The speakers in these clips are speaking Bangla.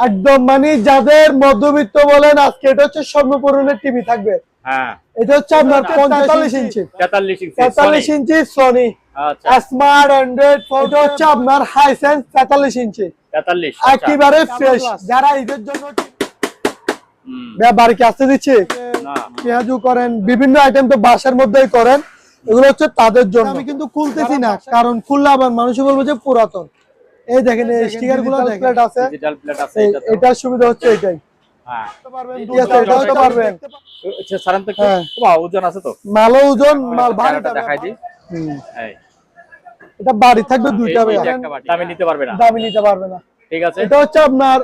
একদম মানে যাদের মধ্যবিত্ত বলেন আজকে এটা হচ্ছে স্বর্ণপূরণের টিভি থাকবে। হ্যাঁ, এটা হচ্ছে আপনার 45 ইঞ্চি 43 ইঞ্চি সনি স্মার্ট অ্যান্ড্রয়েড। এটা হচ্ছে আপনার হাইসেন্স 43 ইঞ্চি 43 একেবারে ফ্রেশ। যারা ঈদের জন্য বাড়িতে আসতে দিচ্ছে পেঁয়াজু করেন, বিভিন্ন আইটেম তো বাসার মধ্যেই করেন, এগুলো হচ্ছে তাদের জন্য। আমি কিন্তু খুলতেছি না, কারণ খুললে আবার মানুষ বলবে যে পুরাতন। এই দেখেন এই স্টিকার গুলো প্লেট আছে, ডিজিটাল প্লেট আছে। এটার সুবিধা হচ্ছে এটাই। হ্যাঁ, এটাও তো পারবেন। আচ্ছা সারান তো ওজন আছে তো, মাল ওজন মাল ভারী দেখাই দিই। এই এটা বাড়ি থাকবে দুইটা ভাই, দামি নিতে পারবে না, দামি নিতে পারবে না। ঠিক আছে, এটা হচ্ছে আপনার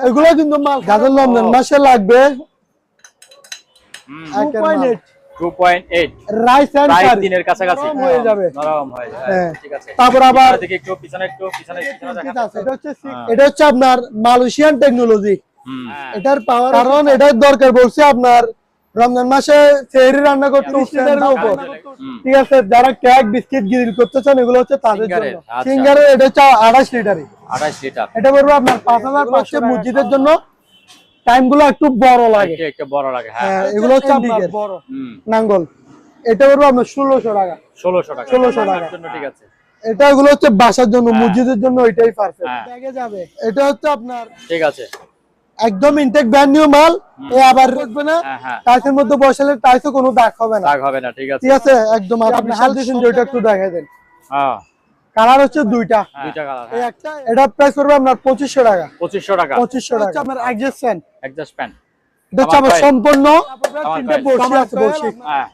এগুলো কিন্তু মাল গাজর লন্ডন মাসে লাগবে 2.8 রাইস এন্ড প্রায় দিনের কাছাকাছি হয়ে যাবে, নরম হয়ে যাবে। ঠিক আছে, তারপর আবার দেখি একটু পিছনে দেখা। এটা হচ্ছে আপনার মালয়েশিয়ান টেকনোলজি। এটার পাওয়ার কারণ এটার দরকার বলছে আপনার রমজান মাসে সেহরি রান্না করতে স্ট্যান্ডের উপর। ঠিক আছে, যারা কেক বিস্কিট গ্রিল করতে চান এগুলো হচ্ছে তাদের জন্য। সিঙ্গারের এটা হচ্ছে 28 লিটারই, 28 লিটার। এটা বলবো আপনার 5500 মসজিদের জন্য। টাইম গুলো একটু বড় লাগে, একটু বড় লাগে। হ্যাঁ, এগুলো হচ্ছে আপনার বড় নাঙ্গল। এটা বলবো আপনার 1600 টাকা 1600 টাকা 1600 টাকা জন্য। ঠিক আছে, এটা এগুলো হচ্ছে বাসার জন্য, মসজিদের জন্য এটাই পারফেক্ট। ব্যাগে যাবে। এটা হচ্ছে আপনার ঠিক আছে, একদম ইনটেক ব্র্যান্ড নিউ মাল। আবার রাখবে না, টাইসের মধ্যে বসালে টাইসও কোনো দাগ হবে না, দাগ হবে না। ঠিক আছে, ঠিক আছে একদম। আপনি হাল দিয়েছেন যেটা একটু দেখাই দেন। হ্যাঁ, কালার হচ্ছে দুইটা কালার। এই একটা, এটা প্রাইস পড়বে আপনার 2500 টাকা 2500 টাকা 2500 টাকা। আপনার অ্যাডজাস্ট ফ্যান, অ্যাডজাস্ট ফ্যান। এটা হচ্ছে আপনার সম্পূর্ণ তিনটা বর্ষি আছে, বর্ষি। হ্যাঁ,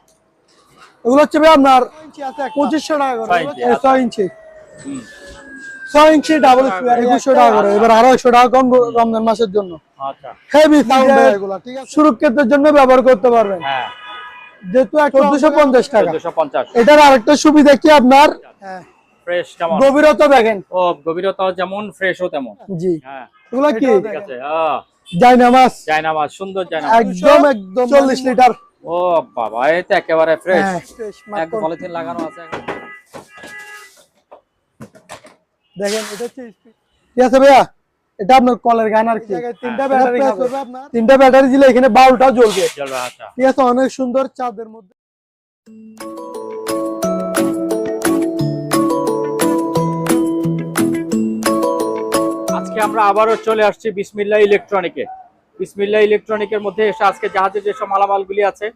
এগুলো হচ্ছে আপনার 2500 টাকা করে 6 ইঞ্চি 6 ইঞ্চি ডাবল স্কয়ার 2100 টাকা করে। এবার 250 টাকা কম রমজান মাসের জন্য। আচ্ছা, হেভি সাউন্ড এগুলো, ঠিক আছে, সুরক্ষিতের জন্য ব্যবহার করতে পারবেন। হ্যাঁ, যেহেতু 1450 টাকা। 1450। এটার আরেকটা সুবিধা কি আপনার ফ্রেশ কেমন, গভীরতা দেখেন। ও গভীরতা যেমন ফ্রেশও তেমন। জি, হ্যাঁ, এগুলো কি ঠিক আছে। জায়নামাজ, জায়নামাজ সুন্দর জায়নামাজ, একদম 40 লিটার। ও বাবা, এটা একেবারে ফ্রেশ, একদম পলিথিন লাগানো আছে। দেখেন এটা হচ্ছে ঠিক আছে ভাইয়া, এটা আপনার কলের গান আর কি। তিনটা ব্যাটারি খাবে আপনার, তিনটা ব্যাটারি দিলে এখানে 12টা জ্বলবে। আচ্ছা, ঠিক আছে, অনেক সুন্দর চাঁদের মধ্যে। আজকে আমরা আবারও চলে আসছি বিসমিল্লাহ ইলেকট্রনিকে। বিসমিল্লাহ ইলেকট্রনিকের মধ্যে এসে আজকে জাহাজের যেসব মালামালগুলি আছে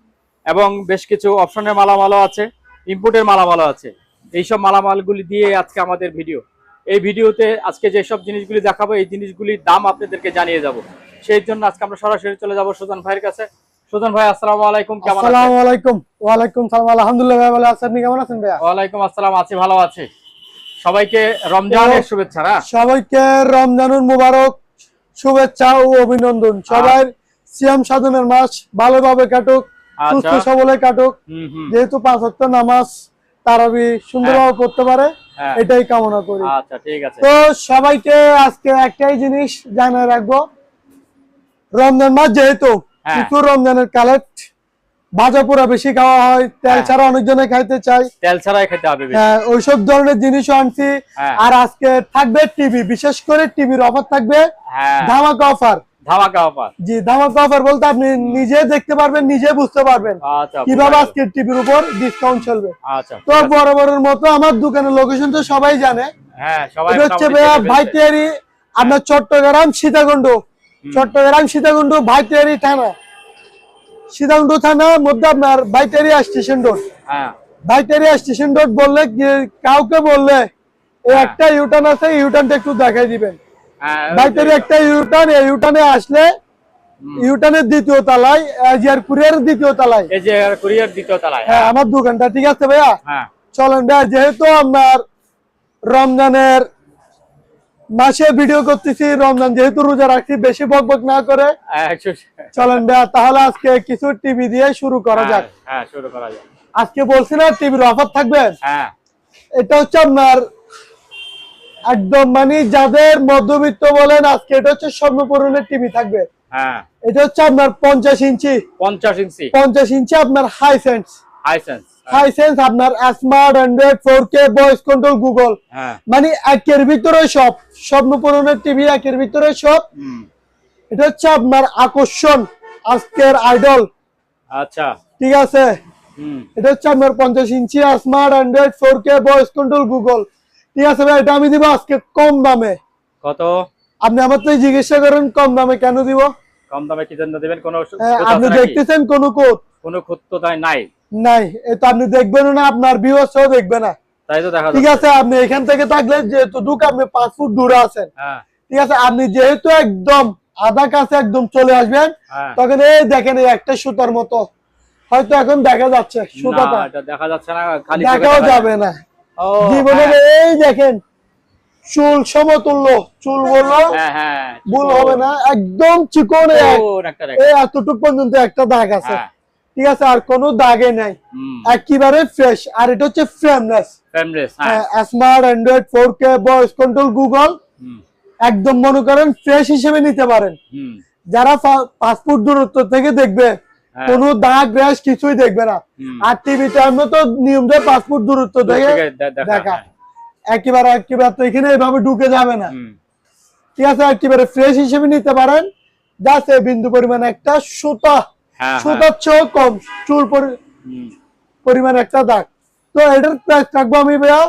এবং বেশ কিছু অপশনের মালামালও আছে, ইম্পোর্টের মালামালও আছে, এইসব মালামালগুলি দিয়ে আজকে আমাদের ভিডিও। এই ভিডিওতে আজকে যেসব জিনিসগুলি দেখাবো এই জিনিসগুলির দাম আপনাদেরকে জানিয়ে যাব। সেই জন্য আজকে আমরা সরাসরি চলে যাব সুজন ভাইয়ের কাছে। সুজন ভাই, আসসালামু আলাইকুম, কেমন আছেন? আসসালামু আলাইকুম। ওয়া আলাইকুম সালাম, আলহামদুলিল্লাহ ভাই ভালো আছেন। আপনি কেমন আছেন ভাইয়া? ওয়া আলাইকুম আসসালাম, আছি, ভালো আছি। সবাইকে রমজানের শুভেচ্ছা। সবাইকে রমজানুল মুবারক শুভেচ্ছা ও অভিনন্দন। সবাই সিয়াম সাধনের মাস ভালোভাবে কাটুক, সুস্থ সবলে কাটুক। যেহেতু 5 ওয়াক্ত নামাজ তারাবি সুন্দরভাবে পড়তে পারে, এটাই কামনা করি। আচ্ছা, ঠিক আছে। তো সবাইকে আজকে একটাই জিনিস জানিয়ে রাখবো, রমজান মাস যেহেতু কিছু রমজানের কালেক্ট ভাজা পোড়া বেশি খাওয়া হয়, তেল ছাড়া অনেকজনে খাইতে চায়, তেল ছাড়াই খেতে হবে। ওইসব ধরনের জিনিসও আনছি। আর আজকে থাকবে টিভি, বিশেষ করে টিভির অফার থাকবে, ধামাকা অফার। ধামাকা অফার, জি ধামাকা অফার বলতে আপনি নিজে দেখতে পারবেন, নিজে বুঝতে পারবেন কিভাবে আজকে টিভির উপর ডিসকাউন্ট চলবে। তো বরাবরের মতো আমার দোকানের লোকেশন তো সবাই জানে, এটা হচ্ছে ভাইটিয়ারি আপনার চট্টগ্রাম সীতাকুণ্ড। চট্টগ্রাম সীতাকুণ্ড ভাইটিয়ারি থানা, সীতাকুণ্ড থানার মধ্যে আপনার ভাইটিয়ারি স্টেশন রোড। ভাইটিয়ারি স্টেশন রোড বললে কাউকে বললে একটা ইউটার্ন আছে, ইউটার্নটা একটু দেখাই দিবেন। ভাইটিয়ারি একটা ইউটার্ন, এই ইউটার্নে আসলে ইউটার্নের দ্বিতীয় তলায়, এজিআর কুরিয়ারের দ্বিতীয় তলায়, এজিআর কুরিয়ার দ্বিতীয় তলায় আমার দোকানটা। ঠিক আছে ভাইয়া, চলেন ভাইয়া, যেহেতু আপনার রমজানের মাসে ভিডিও করতেছি, রমজান যেহেতু রোজা রাখছি, বেশি বকবক না করে চলেন ভাইয়া তাহলে আজকে কিছু টিভি দিয়ে শুরু করা যাক। শুরু করা যাক। আজকে বলছি না টিভির অফার থাকবে। এটা হচ্ছে আপনার একদম মানে যাদের মধ্যবিত্ত বলেন আজকে এটা হচ্ছে স্বর্ণপূরণের টিভি থাকবে। এটা হচ্ছে আপনার 50 ইঞ্চি 50 ইঞ্চি 50 ইঞ্চি আপনার হাইসেন্স হাইসেন্স আপনার smart android 4K voice control Google, মানে একের ভিতরে সব, স্বপ্ন পূরণের টিভি একের ভিতরে সব। এটা হচ্ছে আপনার আকর্ষণ, আজকের আইডল। আচ্ছা, ঠিক আছে। এটা হচ্ছে আপনার 50 inch smart android 4K voice control Google. ঠিক আছে ভাই, এটা আমি দিব আজকে কম দামে। কত? আপনি আমার তো জিজ্ঞাসা করেন কম দামে কেন দিব। কম দামে কি জন্য দিবেন? কোনো আপনি দেখতেছেন কোন কোড? কোনো কোড তো তাই নাই। নাই, এটা আপনি দেখবেন না, আপনার ভিউয়ার্সও দেখবে না। তাই তো দেখা যাচ্ছে। ঠিক আছে, আপনি এখান থেকে থাকলে যেহেতু আপনি 5 ফুট দূরে আছেন, ঠিক আছে, আপনি যেহেতু একদম আধা কাছে একদম চলে আসবেন, তখন এই দেখেন এই একটা সুতার মতো হয়তো এখন দেখা যাচ্ছে, সুতাটা এটা দেখা যাচ্ছে না, খালি দেখাও যাবে না জীবনের। এই দেখেন চুল সমতুল্য, চুল বললো ভুল হবে না, একদম চিকন, এই এতটুকু পর্যন্ত একটা দাগ আছে। ঠিক আছে, আর কোনো দাগে নাই, একেবারে ফ্রেশ। আর এটা হচ্ছে frameless, smart android 4K voice control Google, একদম মনে করেন ফ্রেশ হিসেবে নিতে পারেন। যারা 5 ফুট দূরত্ব থেকে দেখবে কোনো দাগ র্যাশ কিছুই দেখবে না। আর টিভিতে আমরা তো নিয়ম দেয় 5 ফুট দূরত্ব থেকে দেখা, একেবারে তো এখানে এভাবে ঢুকে যাবে না। ঠিক আছে, একেবারে ফ্রেশ হিসেবে নিতে পারেন। যাচ্ছে বিন্দু পরিমাণ একটা সুতা, সুতার চেয়েও কম চুল পরিমাণ একটা দাগ। তো এটার প্রাইস রাখবো আমি ভাইয়া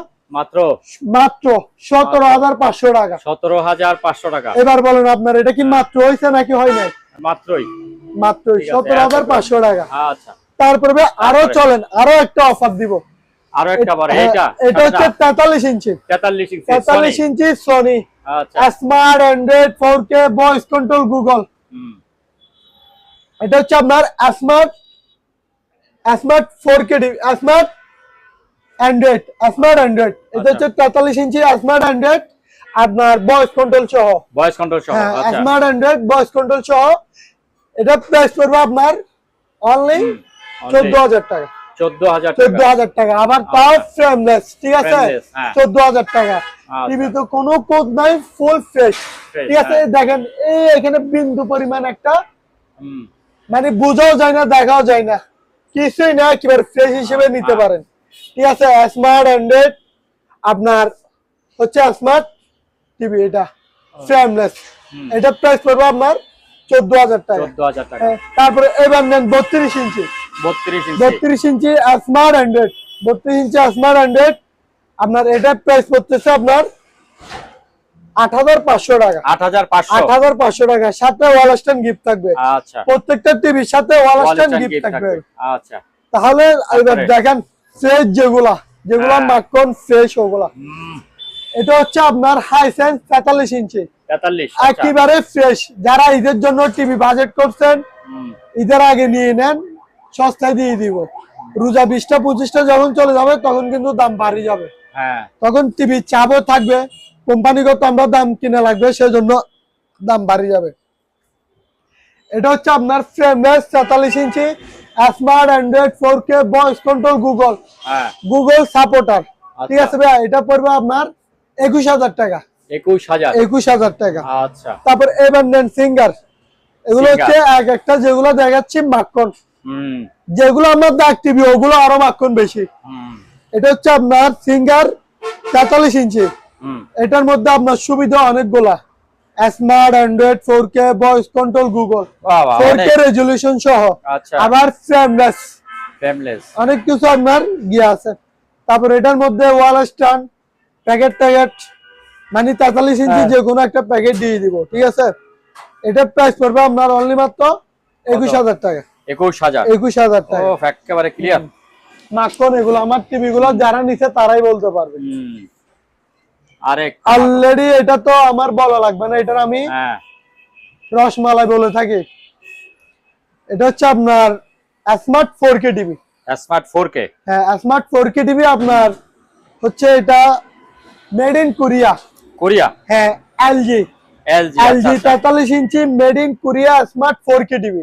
মাত্র 17,500 টাকা। 17,500 টাকা। এবার বলেন আপনার এটা কি মাত্র হয়েছে নাকি হয় নাই? মাত্রই 17,500 টাকা। আচ্ছা, তারপরে আরো চলেন, আরো একটা অফার দিব। আরো একটা বড়, এটা হচ্ছে 43 inch 43 inch Sony smart android 4K voice control Google. এটা হচ্ছে আপনার স্মার্ট 4K স্মার্ট অ্যান্ড্রয়েড এটা হচ্ছে 43 ইঞ্চি স্মার্ট অ্যান্ড্রয়েড আপনার ভয়েস কন্ট্রোল সহ, স্মার্ট অ্যান্ড্রয়েড ভয়েস কন্ট্রোল সহ। এটা প্রাইস পড়বে আপনার অনলি 14,000 টাকা। 14,000 টাকা, আবার তাও ফ্রেমলেস। ঠিক আছে, 14,000 টাকা। টিভি তো কোনো কোড নাই, ফুল ফ্রেশ। ঠিক আছে, দেখেন এই এখানে বিন্দু পরিমাণ একটা, মানে বোঝাও যায় না, দেখাও যায় না, কিছুই না, একেবারে ফ্রেশ হিসেবে নিতে পারেন। ঠিক আছে, স্মার্ট অ্যান্ড্রয়েড আপনার হচ্ছে স্মার্ট টিভি, এটা ফ্রেমলেস। এটা প্রাইস পড়বে আপনার 14,000 টাকা। তারপরে এবার নেন 32 ইঞ্চি স্মার্ট অ্যান্ড্রয়েড, 32 ইঞ্চি স্মার্ট অ্যান্ড্রয়েড আপনার এটা প্রাইস পড়তেছে আপনার 8,500 টাকা। 8,500 টাকা, সাথে ওয়াল স্ট্যান্ড গিফট থাকবে। আচ্ছা, প্রত্যেকটা টিভির সাথে ওয়াল স্ট্যান্ড গিফট থাকবে। আচ্ছা, তাহলে এবার দেখেন ফ্রেশ যেগুলা মাখন ফ্রেশ ওগুলা। এটা হচ্ছে আপনার হাইসেন্স 43 ইঞ্চি, একেবারে ফ্রেশ। যারা ঈদের জন্য টিভি বাজেট করছেন, ঈদের আগে নিয়ে নেন, সস্তায় দিয়ে দিব। রোজা 20টা 25টা যখন চলে যাবে তখন কিন্তু দাম বাড়ি যাবে। তখন টিভি চাপও থাকবে, কোম্পানিগত আমরা দাম কিনা লাগবে, সেজন্য দাম বাড়ি যাবে। এটা হচ্ছে আপনার frameless 43 inch smart android 4K voice control Google supporter. ঠিক আছে ভাই, এটা পড়বে আপনার 21,000 টাকা। 21,000 টাকা। আচ্ছা, তারপর এবার নেন সিঙ্গার। এগুলো হচ্ছে এক একটা যেগুলো দেখাচ্ছি মাখন, যেগুলো আমরা দাগ টিভি ওগুলো আরো মাখন বেশি। এটা হচ্ছে আপনার সিঙ্গার 43 ইঞ্চি। এটার মধ্যে আপনার সুবিধা অনেকগুলা, smart android 4K voice control Google, 4K resolution সহ, আবার ফ্রেমলেস অনেক কিছু আপনার গিয়ে আছে। তারপর এটার মধ্যে ওয়াল স্ট্যান্ড, প্যাকেট মানে 43 ইঞ্চি যে কোনো একটা প্যাকেট দিয়ে দিব। ঠিক আছে, এটার প্রাইস পড়বে আপনার অনলি মাত্র 21,000 টাকা। 21,000 টাকা, একেবারে ক্লিয়ার মাখন। এগুলো আমার টিভি গুলো যারা নিছে তারাই বলতে পারবে। অলরেডি এটা তো আমার বলা লাগবে না, এটার আমি রসমালাই বলে থাকি। এটা হচ্ছে আপনার স্মার্ট 4K টিভি। হ্যাঁ, স্মার্ট 4K টিভি আপনার হচ্ছে এটা মেড ইন কোরিয়া। হ্যাঁ, LG 43 inch made in Korea smart 4K TV.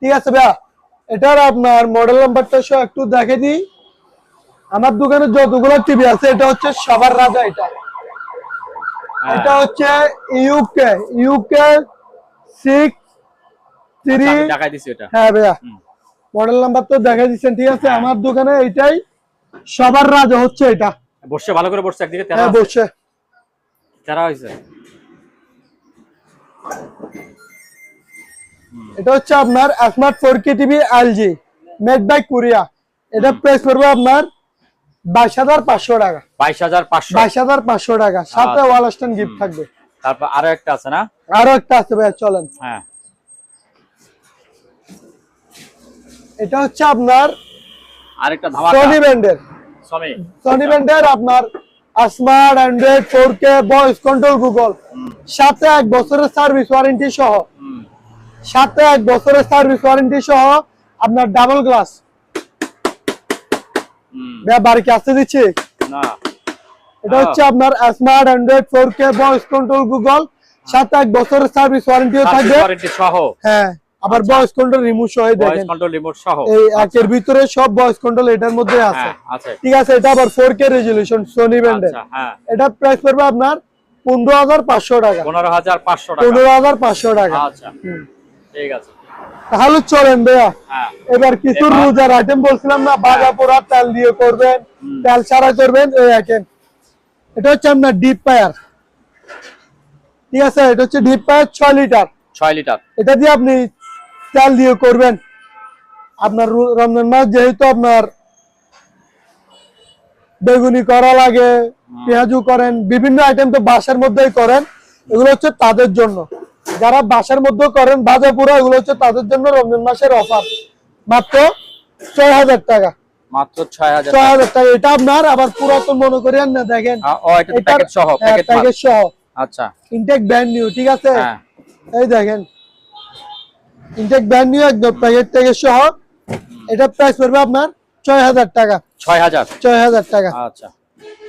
ঠিক আছে ভাইয়া, এটার আপনার মডেল নাম্বারটা একটু দেখে দিই। আমার দোকানে যতগুলো টিভি আছে এটা হচ্ছে সবার রাজা। এটা হচ্ছে ইউকে 6 3। হ্যাঁ ভাইয়া, মডেল নাম্বার তো দেখা দিচ্ছেন, ঠিক আছে। আমার দোকানে এইটাই সবার রাজা হচ্ছে এটা। বসছে ভালো করে বসছে, একদিকে হ্যাঁ বসছে, তেরা হয়েছে। এটা হচ্ছে আপনার smart 4K TV LG made by Korea. এটা প্রাইস পড়বে আপনার 22,500 টাকা। 22,500 টাকা, সাথে ওয়াল স্ট্যান্ড গিফট থাকবে। তারপর আরো একটা আছে না? আরো একটা আছে ভাই, চলেন। হ্যাঁ, এটা হচ্ছে আপনার আরেকটা ধামাকা সনি ব্র্যান্ডের, আপনার smart android 4K voice control Google, সাথে 1 বছরের সার্ভিস ওয়ারেন্টি সহ, আপনার ডাবল গ্লাস। বাড়ি কি আসতে দিচ্ছি না। এটা হচ্ছে আপনার smart android 4K voice control Google, সাথে 1 বছরের সার্ভিস ওয়ারেন্টিও থাকবে। হ্যাঁ, আবার ভয়েস কন্ট্রোল রিমোট সহ, দেখেন এই একের ভিতরে সব ভয়েস কন্ট্রোল এটার মধ্যে আছে, ঠিক আছে। এটা আবার 4K রেজোলিউশন সনি ব্র্যান্ডের। এটা প্রাইস পড়বে আপনার 15,500 টাকা। 15,500 টাকা। আচ্ছা, ঠিক আছে। তাহলে চলেন ভাইয়া, এবার কিছু রোজার আইটেম বলছিলাম না, ভাজা পোড়া তেল দিয়ে করবেন, তেল ছাড়া করবেন, এই দেখেন এটা হচ্ছে আপনার ডিপ ফায়ার, ঠিক আছে। এটা হচ্ছে ডিপ ফায়ার 6 লিটার। এটা দিয়ে আপনি তেল দিয়ে করবেন। আপনার রমজান মাস যেহেতু আপনার বেগুনি করা লাগে, পেঁয়াজু করেন, বিভিন্ন আইটেম তো বাসার মধ্যেই করেন, এগুলো হচ্ছে তাদের জন্য। যারা বাসার মধ্যে করেন ভাজা পোড়া, এগুলো হচ্ছে তাদের জন্য রমজান মাসের অফার, মাত্র 6,000 টাকা। মাত্র 6,000 টাকা। এটা আপনার আবার পুরাতন মনে করেন না, দেখেন প্যাকেট সহ। আচ্ছা, ইনটেক ব্র্যান্ড নিউ, ঠিক আছে। এই দেখেন ইনটেক ব্র্যান্ড নিউ একদম প্যাকেট সহ। এটা প্রাইস পড়বে আপনার 6,000 টাকা। 6,000 টাকা। আচ্ছা,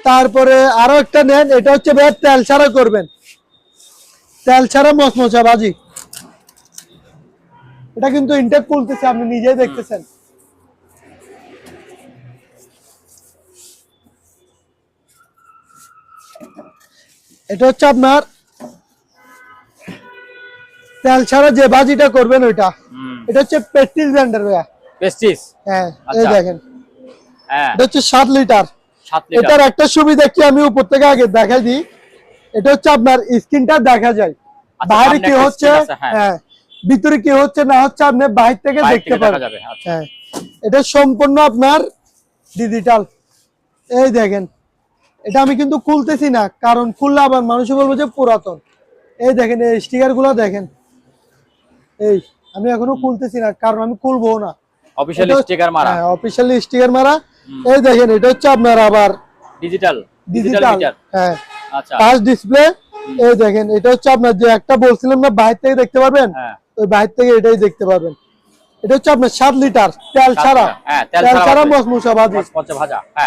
তারপরে আরো একটা নেন, এটা হচ্ছে ভাই তেল ছাড়া করবেন, তেল ছাড়া মচমচা ভাজি। এটা কিন্তু ইনটেক খুলতেছে, আপনি নিজেই দেখতেছেন। এটা হচ্ছে আপনার তেল ছাড়া যে ভাজিটা করবেন ওইটা। এটা হচ্ছে পেস্টিস ব্র্যান্ডের ভাইয়া। পেস্টিস, হ্যাঁ, এই দেখেন হ্যাঁ, এটা হচ্ছে 7 লিটার। এটার একটা সুবিধা কি, আমি উপর থেকে আগে দেখাই দিই। এটা হচ্ছে আপনার স্ক্রিনটা দেখা যায়, বাইরে কি হচ্ছে, হ্যাঁ ভিতরে কি হচ্ছে না হচ্ছে আপনি বাইরে থেকে দেখতে পাবেন। হ্যাঁ, এটা সম্পূর্ণ আপনার ডিজিটাল। এই দেখেন, এটা আমি কিন্তু খুলতেছি না, কারণ খুললে আবার মানুষ বলবো যে পুরাতন। এই দেখেন এই স্টিকার গুলো দেখেন, এই আমি এখনো খুলতেছি না, কারণ আমি খুলবো না। অফিশিয়াল স্টিকার মারা। হ্যাঁ, অফিশিয়াল স্টিকার মারা। এই দেখেন এটা হচ্ছে আপনার আবার ডিজিটাল। হ্যাঁ, আচ্ছা, টাচ ডিসপ্লে। এই দেখেন এটা হচ্ছে আপনার যে একটা বলছিলাম না বাইরে থেকে দেখতে পারবেন, ওই বাইরে থেকে এটাই দেখতে পারবেন। এটা হচ্ছে আপনার 7 লিটার তেল ছাড়া, তেল ছাড়া মচমচা ভাজি।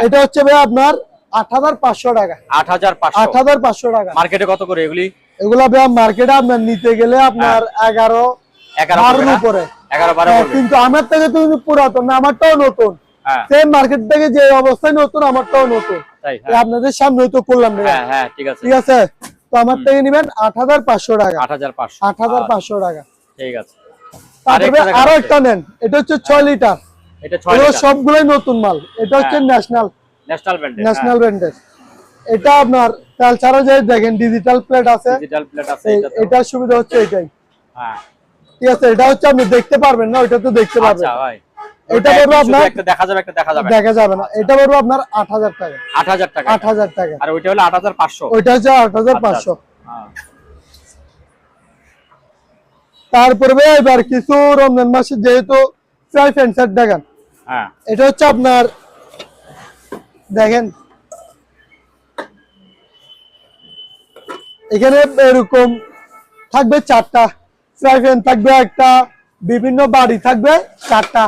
এটা হচ্ছে ভাই আপনার 8,500 টাকা। 8,500 টাকা। মার্কেটে কত করে এগুলি? এগুলা ভাই মার্কেটে আপনার নিতে গেলে আপনার 11-12 উপরে। 11-12 কিন্তু আমার থেকে তো পুরাতন না, আমারটাও নতুন। সেম মার্কেট থেকে যে অবস্থায় নতুন, আমারটাও নতুন। আপনাদের সামনে তো করলাম না। হ্যাঁ, ঠিক আছে। তো আমার থেকে নেবেন 8,500 টাকা। 8,500 টাকা, ঠিক আছে। তারপরে আরো একটা নেন, এটা হচ্ছে 6 লিটার। এটা 6 লিটার, সবগুলোই নতুন মাল। এটা হচ্ছে ন্যাশনাল ব্র্যান্ডের। এটা আপনার তেল ছাড়া যায়, দেখেন ডিজিটাল প্লেট আছে। এটার সুবিধা হচ্ছে এটাই। হ্যাঁ, ঠিক আছে। এটা হচ্ছে আপনি দেখতে পারবেন না, ওইটা তো দেখতে পারবেন। আচ্ছা ভাই, এটা বলবো আপনার একটা দেখা যাবে, একটা দেখা যাবে না। এটা বলবো আপনার 8,000 টাকা। 8,000 টাকা। আর ওইটা হলো 8,500। ওইটা হচ্ছে 8,500। তারপরে এবার কিছু রমজান মাসে যেহেতু ফ্রাই প্যান সেট দেখেন। হ্যাঁ, এটা হচ্ছে আপনার দেখেন এখানে এরকম থাকবে 4টা ফ্রাই প্যান থাকবে, একটা বিভিন্ন বাড়ি থাকবে 4টা,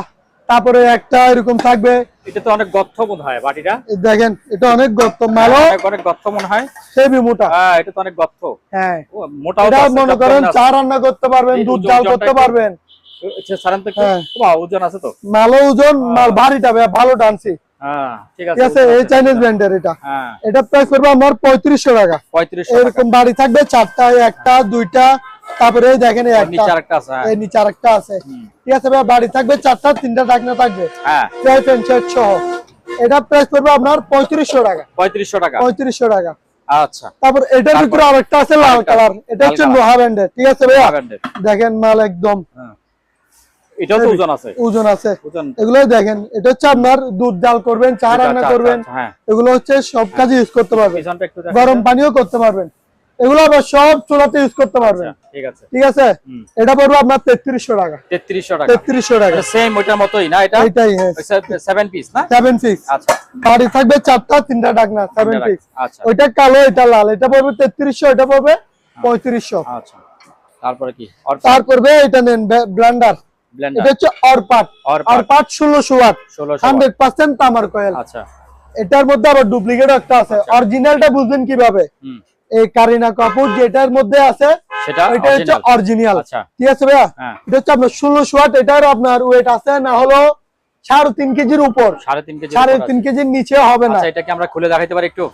তারপরে একটা এরকম থাকবে। এটা তো অনেক গর্ত মনে হয় বাটিটা, দেখেন এটা অনেক গর্ত, মালও অনেক গর্ত মনে হয়, হেভি মোটা। হ্যাঁ, এটা তো অনেক গর্ত। হ্যাঁ, মোটা। এটা মনে করেন চা রান্না করতে পারবেন, দুধ জাল করতে পারবেন। আচ্ছা, সারান্ত কি ওজন আছে তো? মালও ওজন, মাল ভারীটা ভালো টানছি। হ্যাঁ, ঠিক আছে। এই চাইনিজ ব্র্যান্ডের এটা। এটা প্রাইস করবে আমার 3,500 টাকা। 3500 এরকম বাড়ি থাকবে 4টা, একটা, দুইটা, তারপরে এই দেখেন এই নিচে আরেকটা আছে, এই নিচে আরেকটা আছে। ঠিক আছে ভাই, বাড়ি থাকবে 4টা, 3টা ঢাকনা থাকবে। হ্যাঁ, ফ্যান সেট সহ। এটা প্রাইস পড়বে আপনার 3500 টাকা। 3500 টাকা। 3500 টাকা। আচ্ছা। তারপর এটার ভিতরে আরেকটা আছে লাল কালার। এটা হচ্ছে লোহা ব্যান্ডের। ঠিক আছে ভাইয়া, দেখেন মাল একদম। এটাও তো ওজন আছে। ওজন আছে। এগুলো দেখেন, এটা হচ্ছে আপনার দুধ জাল করবেন, চা রান্না করবেন, এগুলো হচ্ছে সব কাজে ইউজ করতে পারবেন। গরম পানিও করতে পারবেন। এগুলো আবার সব চুলাতে ইউজ করতে পারবেন। ঠিক আছে, ঠিক আছে। এটা পড়বে আপনার 3300 টাকা। 3300 টাকা। 3300 টাকা। সেম ওইটার মতই না এটা? এটাই, হ্যাঁ। 7 পিস না? 7 পিস। আচ্ছা। বাড়ি থাকবে 4টা, 3টা ঢাকনা, 7 পিস। আচ্ছা। ওইটা কালো, এটা লাল। এটা পড়বে 3300, এটা পড়বে 3500। আচ্ছা। তারপরে কি? তারপরে এটা নেন ব্লেন্ডার। এটা হচ্ছে অরপাট। অরপাট 1600 ওয়াট, 100% তামার কয়েল। আচ্ছা। এটার মধ্যে আবার ডুপ্লিকেট একটা আছে। অরিজিনালটা বুঝবেন কিভাবে? এই কারিনা কাপুর যেটার মধ্যে আছে সেটা এটা হচ্ছে অরিজিনাল। আচ্ছা। ঠিক আছে ভাইয়া, এটা হচ্ছে আপনার 1600 ওয়াট। এটার আপনার ওয়েট আছে না হলো 3.5 কেজির উপর। 3.5 কেজির নিচে হবে না। আচ্ছা, এটা কি আমরা খুলে দেখাইতে পারি একটু?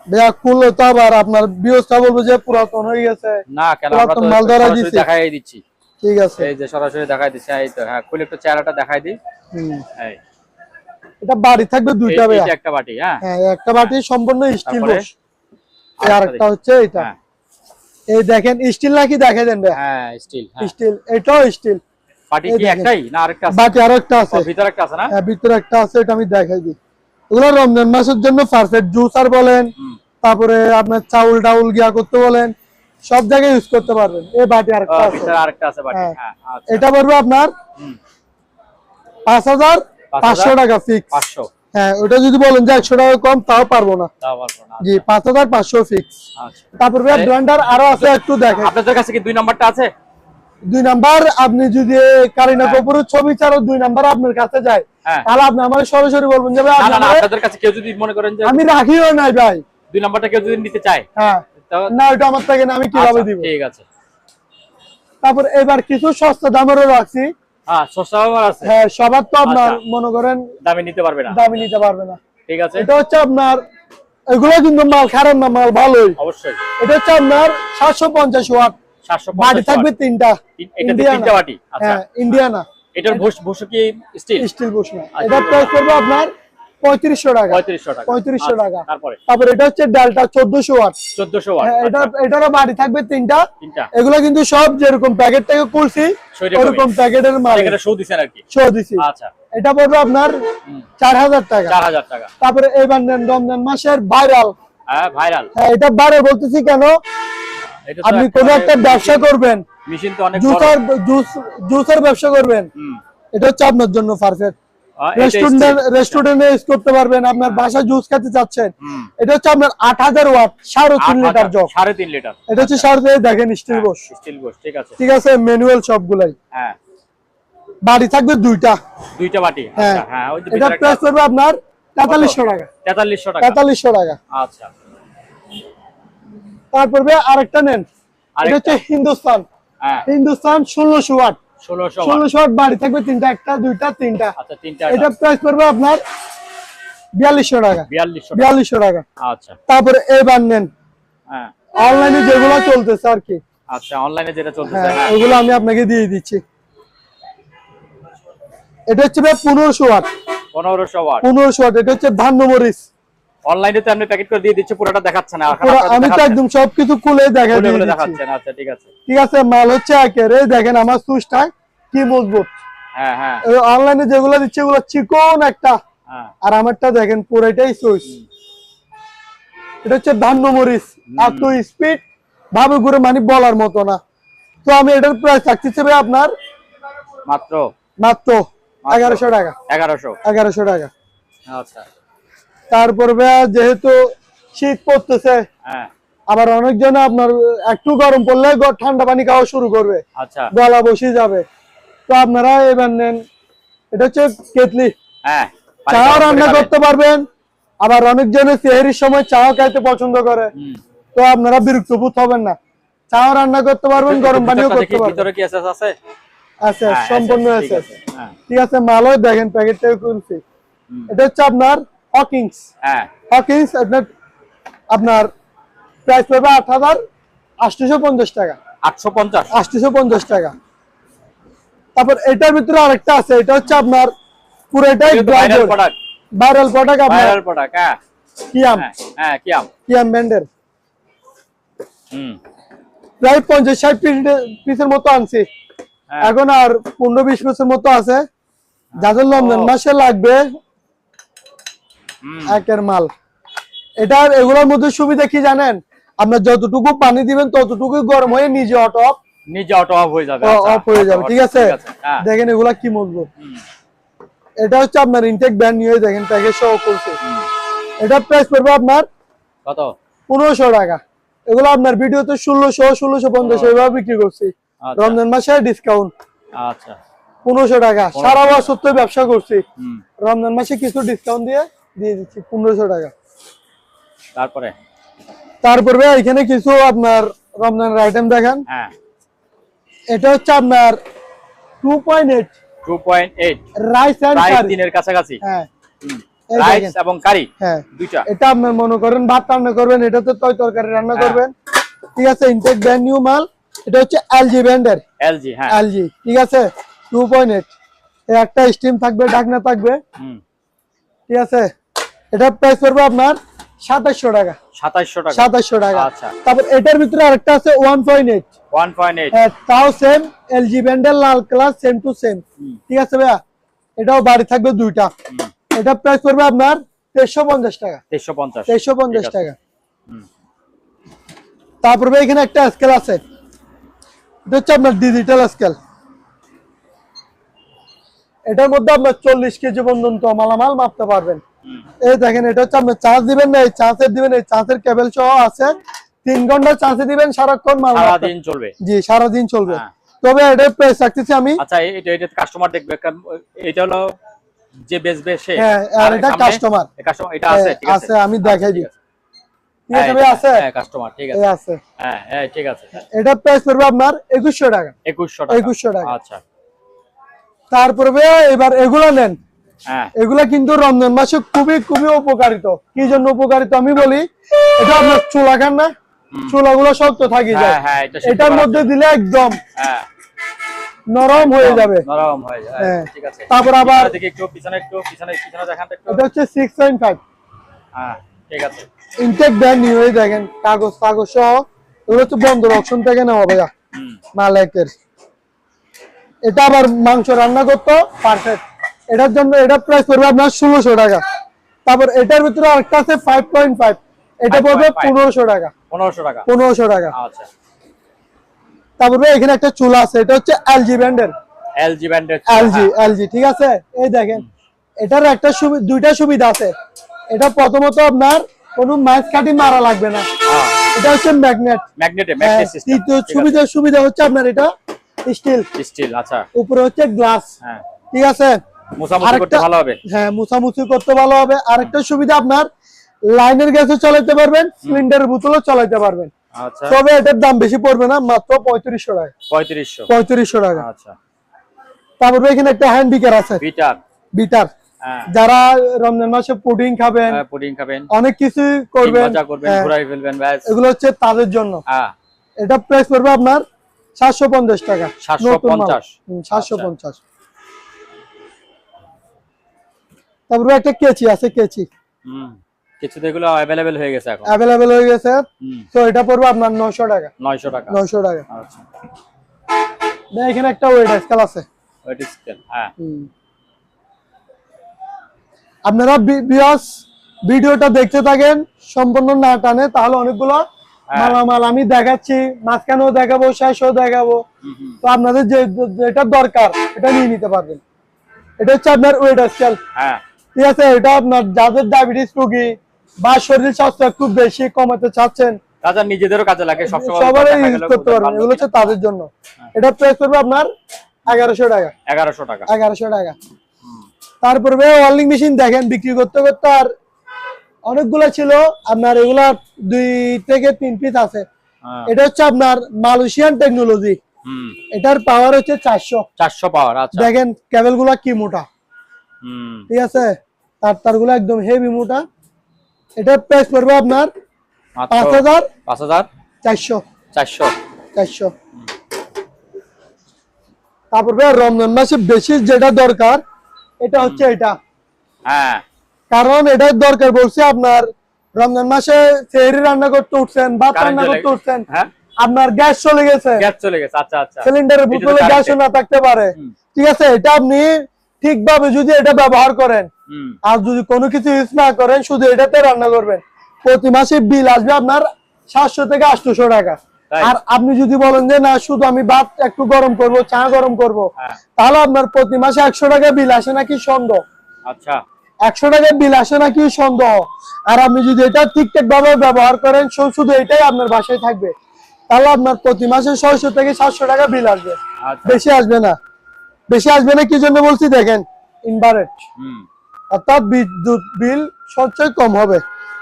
ভাইয়া খুললে তো আবার আপনার বিয়সটা বলবো যে পুরাতন হয়ে গেছে। না কেন, আমরা তো সরাসরি দেখাই দিচ্ছি। ঠিক আছে, এই যে সরাসরি দেখাই দিচ্ছি। এই তো, হ্যাঁ, খুলে একটু চেহারাটা দেখাই দিই। এই এটা বাড়ি থাকবে দুইটা ভাইয়া। এটা একটা বাটি। হ্যাঁ, হ্যাঁ, একটা বাটি সম্পূর্ণ স্টিল বস। আর একটা হচ্ছে এটা। এই দেখেন স্টিল নাকি দেখাই দেন ভাই? হ্যাঁ, স্টিল। হ্যাঁ, স্টিল। এটাও স্টিল। বাটি কি একটাই না আরেকটা আছে? বাটি আরেকটা আছে। ভিতরে একটা আছে না? হ্যাঁ, ভিতরে একটা আছে। এটা আমি দেখাই দিই। এগুলো রমজান মাসের জন্য পারফেক্ট। জুসার বলেন, তারপরে আপনার চাউল ডাউল গিয়া করতে বলেন, সব জায়গায় ইউজ করতে পারবেন। এই বাটি আরেকটা আছে। ভিতরে আরেকটা আছে বাটি। হ্যাঁ, আচ্ছা। এটা পড়বে আপনার 5500 টাকা ফিক্স। 500। হ্যাঁ, ওটা যদি বলেন যে 100 টাকা কম, তাও পারবো না। জি, 5500 ফিক্স। আচ্ছা। তারপর ব্লেন্ডার আরো আছে, একটু দেখেন। আপনাদের কাছে কি 2 নাম্বারটা আছে? 2 নাম্বার আপনি যদি কারিনা কাপুরের ছবি ছাড়া 2 নাম্বার আপনার কাছে যায়, তাহলে আপনি আমার সরাসরি বলবেন যে ভাই আপনাদের কাছে কেউ যদি মনে করেন যে আমি রাখিও নাই ভাই, 2 নাম্বারটা কেউ যদি নিতে চায়, হ্যাঁ, না ওটা আমার থেকে না, আমি কিভাবে দিব? ঠিক আছে। তারপর এবার কিছু সস্তা দামেরও রাখছি। হ্যাঁ, সস্তা দামের আছে। হ্যাঁ, সবার তো আপনার মনে করেন দামি নিতে পারবে না। দামি নিতে পারবে না। ঠিক আছে। এটা হচ্ছে আপনার, এগুলো কিন্তু মাল খারাপ না, মাল ভালোই। অবশ্যই। এটা হচ্ছে আপনার 750 ওয়াট। 750 বাটি থাকবে 3টা। এটা 3টা বাটি। আচ্ছা। হ্যাঁ, ইন্ডিয়ানা। এটার ভুসু কি স্টিল? স্টিল ভুসু না। এটা প্রাইস করবে আপনার 3500 টাকা। 3500 টাকা। তারপর এটা হচ্ছে ডালটা 1400 ওয়াট। 1400 ওয়াট। হ্যাঁ, এটারও বাটি থাকবে 3টা। এগুলো কিন্তু সব যেরকম প্যাকেট থেকে খুলছি ওরকম প্যাকেটের মাল। এটা শো দিছেন আর কি? শো দিছি। আচ্ছা। এটা পড়বে আপনার 4000 টাকা। 4000 টাকা। তারপরে এবার নেন রমজান মাসের ভাইরাল। হ্যাঁ, ভাইরাল। হ্যাঁ, এটা ভাইরাল বলতেছি কেন? আপনি কোন একটা ব্যবসা করবেন, মেশিন তো অনেক বড়, জুসার ব্যবসা করবেন, এটা হচ্ছে আপনার জন্য পারফেক্ট। রেস্টুরেন্টে ইউজ করতে পারবেন। আপনার বাসায় জুস খেতে চাচ্ছেন, এটা হচ্ছে আপনার 8000 ওয়াট, 3.5 লিটার জগ। 3.5 লিটার। এটা হচ্ছে 3.5, দেখেন স্টিল বস। স্টিল বস, ঠিক আছে। ঠিক আছে, ম্যানুয়াল সবগুলাই। হ্যাঁ, বাড়ি থাকবে দুইটা বাটি। আচ্ছা। হ্যাঁ, ওই যে এটা প্রাইস করবে আপনার 4300 টাকা। 4300 টাকা। 4300 টাকা। আচ্ছা। তারপরে আরেকটা নেন, এটা হচ্ছে হিন্দুস্তান। হ্যাঁ, হিন্দুস্তান 1600 ওয়াট। 1600 ওয়াট বাড়ি থাকবে 3টা, একটা দুইটা 3টা। আচ্ছা, 3টা। এটা প্রাইস করবে আপনার 4200 টাকা। 4200 টাকা। আচ্ছা। তারপরে এবার নেন, হ্যাঁ, অনলাইনে যেগুলো চলতেছে আর কি। আচ্ছা, অনলাইনে যেটা চলতেছে, হ্যাঁ, ওগুলো আমি আপনাকে দিয়ে দিচ্ছি। এটা হচ্ছে 1500 ওয়াট। 1500 ওয়াট। 1500 ওয়াট। এটা হচ্ছে ধান্য মরিচ। অনলাইনে তো আপনি প্যাকেট করে দিয়ে দিচ্ছে, পুরোটা দেখাচ্ছে না। আমি তো একদম সবকিছু খুলে দেখাচ্ছেন। আচ্ছা, ঠিক আছে। ঠিক আছে, মাল হচ্ছে একেবারে দেখেন আমার সুইচটা কি মজবুত। হ্যাঁ, হ্যাঁ। অনলাইনে যেগুলো দিচ্ছে ওগুলো চিকন একটা, আর আমারটা দেখেন পুরোটাই সুইচ। এটা হচ্ছে ধান্য মরিচ, এত স্পিড ভাবে ঘুরে, মানে বলার মতো না। তো আমি এটার প্রাইস রাখতেছি ভাই আপনার মাত্র 1100 টাকা। 1100 টাকা। আচ্ছা। তারপর যেহেতু শীত পড়তেছে, আবার অনেকজন আপনার একটু গরম পড়লে ঠান্ডা পানি খাওয়া শুরু করবে। আচ্ছা। গলা বসে যাবে, তো আপনারা এবার নেন, এটা হচ্ছে কেটলি। চাও রান্না করতে পারবেন, আবার অনেকজনে সেহরির সময় চাও খাইতে পছন্দ করে, তো আপনারা বিরক্ত বোধ হবেন না। চাও রান্না করতে পারবেন, গরম পানিও করতে পারবেন। ভিতরে কি এসএস আছে? আছে, সম্পূর্ণ আছে। ঠিক আছে, মালও দেখেন প্যাকেট থেকে খুলছি। এটা হচ্ছে আপনার হকিংস। হকিংস আপনার প্রাইস পাবে 8850 টাকা। 850 850 টাকা। তারপর এটার ভিতরে আরেকটা আছে, এটা হচ্ছে আপনার পুরোটাই ভাইরাল প্রোডাক্ট, ভাইরাল প্রোডাক্ট আপনার ভাইরাল প্রোডাক্ট। হ্যাঁ কিয়াম, হ্যাঁ কিয়াম, কিয়াম ব্র্যান্ডের। প্রায় 50-60 পিসের মতো আনছি, এখন আর 15-20 পিসের মতো আছে, যাদের রমজান মাসে লাগবে একের মাল। এটার এগুলোর মধ্যে সুবিধা কি জানেন, আপনার যতটুকু পানি দিবেন ততটুকু গরম হয়ে নিজে অটো অফ হয়ে যাবে, অফ হয়ে যাবে। ঠিক আছে, দেখেন এগুলা কি মজবুত। এটা হচ্ছে আপনার ইনটেক ব্র্যান্ড নিয়ে, দেখেন প্যাকেজ সহ করছে। এটা প্রাইস পড়বে আপনার কত? 1500 টাকা। এগুলো আপনার ভিডিওতে 1600-1650 এভাবে বিক্রি করছি, রমজান মাসে ডিসকাউন্ট। আচ্ছা 1500 টাকা, সারা বছর তো ব্যবসা করছি, রমজান মাসে কিছু ডিসকাউন্ট দিয়ে দিচ্ছি 1500 টাকা। তারপরে এখানে কিছু আপনার রমজানের আইটেম দেখেন। এটা হচ্ছে আপনার 2.8 রাইস এন্ড কারি দিনের কাছাকাছি। হ্যাঁ, রাইস এবং কারি দুইটা। এটা আপনার মনে করেন ভাত রান্না করবেন, এটাতে তরকারি রান্না করবেন। ঠিক আছে, ইনটেক ব্র্যান্ড নিউ মাল। এটা হচ্ছে এলজি ব্র্যান্ডের, এলজি। হ্যাঁ এলজি, ঠিক আছে। 2.8 একটা স্টিম থাকবে, ঢাকনা থাকবে। ঠিক আছে, এটা প্রাইস পড়বে আপনার 2700 টাকা। 2700 টাকা। আচ্ছা, তারপর এটার ভিতরে আরেকটা আছে 1.8 হ্যাঁ, তাও সেম এলজি ব্র্যান্ডের, লাল কালার, সেম টু সেম। ঠিক আছে ভাইয়া, এটাও বাড়ি থাকবে দুইটা। এটা প্রাইস পড়বে আপনার 2350 টাকা। 2350 টাকা। তারপরে এখানে একটা স্কেল আছে, এটা হচ্ছে আপনার ডিজিটাল স্কেল। এটার মধ্যে আপনার 40 কেজি পর্যন্ত মালামাল মাপতে পারবেন। এই দেখেন, এটা হচ্ছে আপনার চার্জ দিবেন না, এই চার্জের দিবেন, এই চার্জের কেবল সহ আছে। 3 ঘন্টা চার্জে দিবেন, সারাক্ষণ মাল সারাদিন চলবে। জি, সারাদিন চলবে। তবে এটার প্রাইস রাখতেছি আমি। আচ্ছা, এটা কাস্টমার দেখবে, এটা হলো যে বেচবে সে। হ্যাঁ, আর এটা কাস্টমার, এটা আছে। ঠিক আছে, আমি দেখাই দিই। ঠিক আছে ভাই, আছে কাস্টমার। ঠিক আছে, আছে। হ্যাঁ ঠিক আছে। এটা প্রাইস পড়বে আপনার 2100 টাকা। 2100 টাকা। আচ্ছা, তারপরে এবার এগুলা নেন। এগুলা কিন্তু রমজান মাসে খুবই খুবই উপকারিত। কি জন্য উপকারিত আমি বলি, এটা আপনার চুলা খান না, চুলাগুলো শক্ত থাকি যায়, এটার মধ্যে দিলে একদম নরম হয়ে যাবে। ঠিক আছে, তারপর আবার একটু পিছনে দেখান তো একটু। এটা হচ্ছে 6.5। ঠিক আছে, ইনটেক ব্র্যান্ড নিউ, দেখেন কাগজ সহ। এগুলো হচ্ছে বন্দর অপশন থেকে নেওয়া ভাইয়া, মালিকের। এটা আবার মাংস রান্না করতে পারফেক্ট। এটার জন্য এটা প্রাইস পড়বে আপনার 1600 টাকা। তারপর এটার ভিতরে আরেকটা আছে 5.5, এটা পড়বে 1500 টাকা। 1500 টাকা। আচ্ছা, তারপরে এখানে একটা চুলা আছে, এটা হচ্ছে এলজি ব্র্যান্ডের, এলজি। ঠিক আছে, এই দেখেন, এটার একটা দুইটা সুবিধা আছে। এটা প্রথমত আপনার কোনো মাছ কাটি মারা লাগবে না, এটা হচ্ছে ম্যাগনেট সিস্টেম। দ্বিতীয় সুবিধা হচ্ছে আপনার এটা স্টিল। আচ্ছা, উপরে হচ্ছে গ্লাস। ঠিক আছে, মোছামুছি করতে ভালো হবে। হ্যাঁ, মোছামুছি করতে ভালো হবে। আরেকটা সুবিধা, আপনার লাইনের গ্যাসে চালাতে পারবেন, সিলিন্ডারের বোতলও চালাতে পারবেন। আচ্ছা, তবে এটার দাম বেশি পড়বে না, মাত্র 3500 টাকা। 3500 টাকা। আচ্ছা, তারপরে এখানে একটা হ্যান্ড বিকার আছে, বিটার। যারা রমজান মাসে পুডিং খাবেন, অনেক কিছু করবেন, এগুলো হচ্ছে তাদের জন্য। এটা প্রাইস পড়বে আপনার 750 টাকা। 750। তারপরে একটা কেচি আছে, কেচি। কিছু এগুলো अवेलेबल হয়ে গেছে এখন। अवेलेबल হয়ে গেছে, তো এটা পড়বে আপনার 900 টাকা। 900 টাকা। আচ্ছা, এখানে একটা ওয়েট স্কেল আছে। হ্যাঁ, আপনারা ভিডিওটা দেখতে থাকেন, সম্পূর্ণ না টানে, তাহলে অনেকগুলো মালামাল আমি দেখাচ্ছি, মাঝখানেও দেখাবো, শেষও দেখাবো। তো আপনাদের যেটা দরকার এটা নিয়ে নিতে পারবেন। এটা হচ্ছে আপনার ওয়েট স্কেল। ঠিক আছে, এটা আপনার যাদের ডায়াবেটিস রোগী বা শরীর স্বাস্থ্য খুব বেশি কমাতে চাচ্ছেন, তাদের নিজেদেরও কাজে লাগে, সবাই ইউজ করতে পারবেন, এগুলো হচ্ছে তাদের জন্য। এটা প্রাইস করবে আপনার 1100 টাকা। 1100 টাকা। তারপরে ওয়েল্ডিং মেশিন দেখেন, বিক্রি করতে করতে আর অনেকগুলো ছিল আপনার, এগুলা 2 থেকে 3 পিস আছে। এটা হচ্ছে আপনার মালয়েশিয়ান টেকনোলজি। এটার পাওয়ার হচ্ছে 400 পাওয়ার। আচ্ছা, দেখেন কেবল গুলা কি মোটা। ঠিক আছে, তারগুলো একদম হেভি মোটা। এটার প্রাইস পড়বে আপনার 5400। তারপর ভাই রমজান মাসে বেশি যেটা দরকার এটা হচ্ছে এটা। হ্যাঁ, কারণ এটার দরকার বলছি আপনার রমজান মাসে সেহরি রান্না করতে উঠছেন, ভাত রান্না করতে উঠছেন, আপনার গ্যাস চলে গেছে, আচ্ছা আচ্ছা, সিলিন্ডারের বোতলে গ্যাসও না থাকতে পারে, ঠিক আছে, এটা আপনি ঠিকভাবে যদি এটা ব্যবহার করেন আর যদি কোনো কিছু ইউজ না করেন শুধু এটাতে রান্না করবেন, প্রতি মাসে বিল আসবে আপনার 700 থেকে 800 টাকা। আর আপনি যদি বলেন যে না শুধু আমি ভাত একটু গরম করব, চা গরম করব, তাহলে আপনার প্রতি মাসে 100 টাকা বিল আসে নাকি সন্দেহ। আচ্ছা, 100 টাকা বিল আসে নাকি সন্দেহ। আর আপনি যদি এটা ঠিকঠাক ভাবে ব্যবহার করেন শুধু এটাই আপনার বাসায় থাকবে, তাহলে আপনার প্রতি মাসে 600 থেকে 700 টাকা বিল আসবে, বেশি আসবে না। বেশি আসবে না কি জন্য বলছি দেখেন, ইনভার্টার অর্থাৎ বিদ্যুৎ বিল সবচেয়ে কম হবে।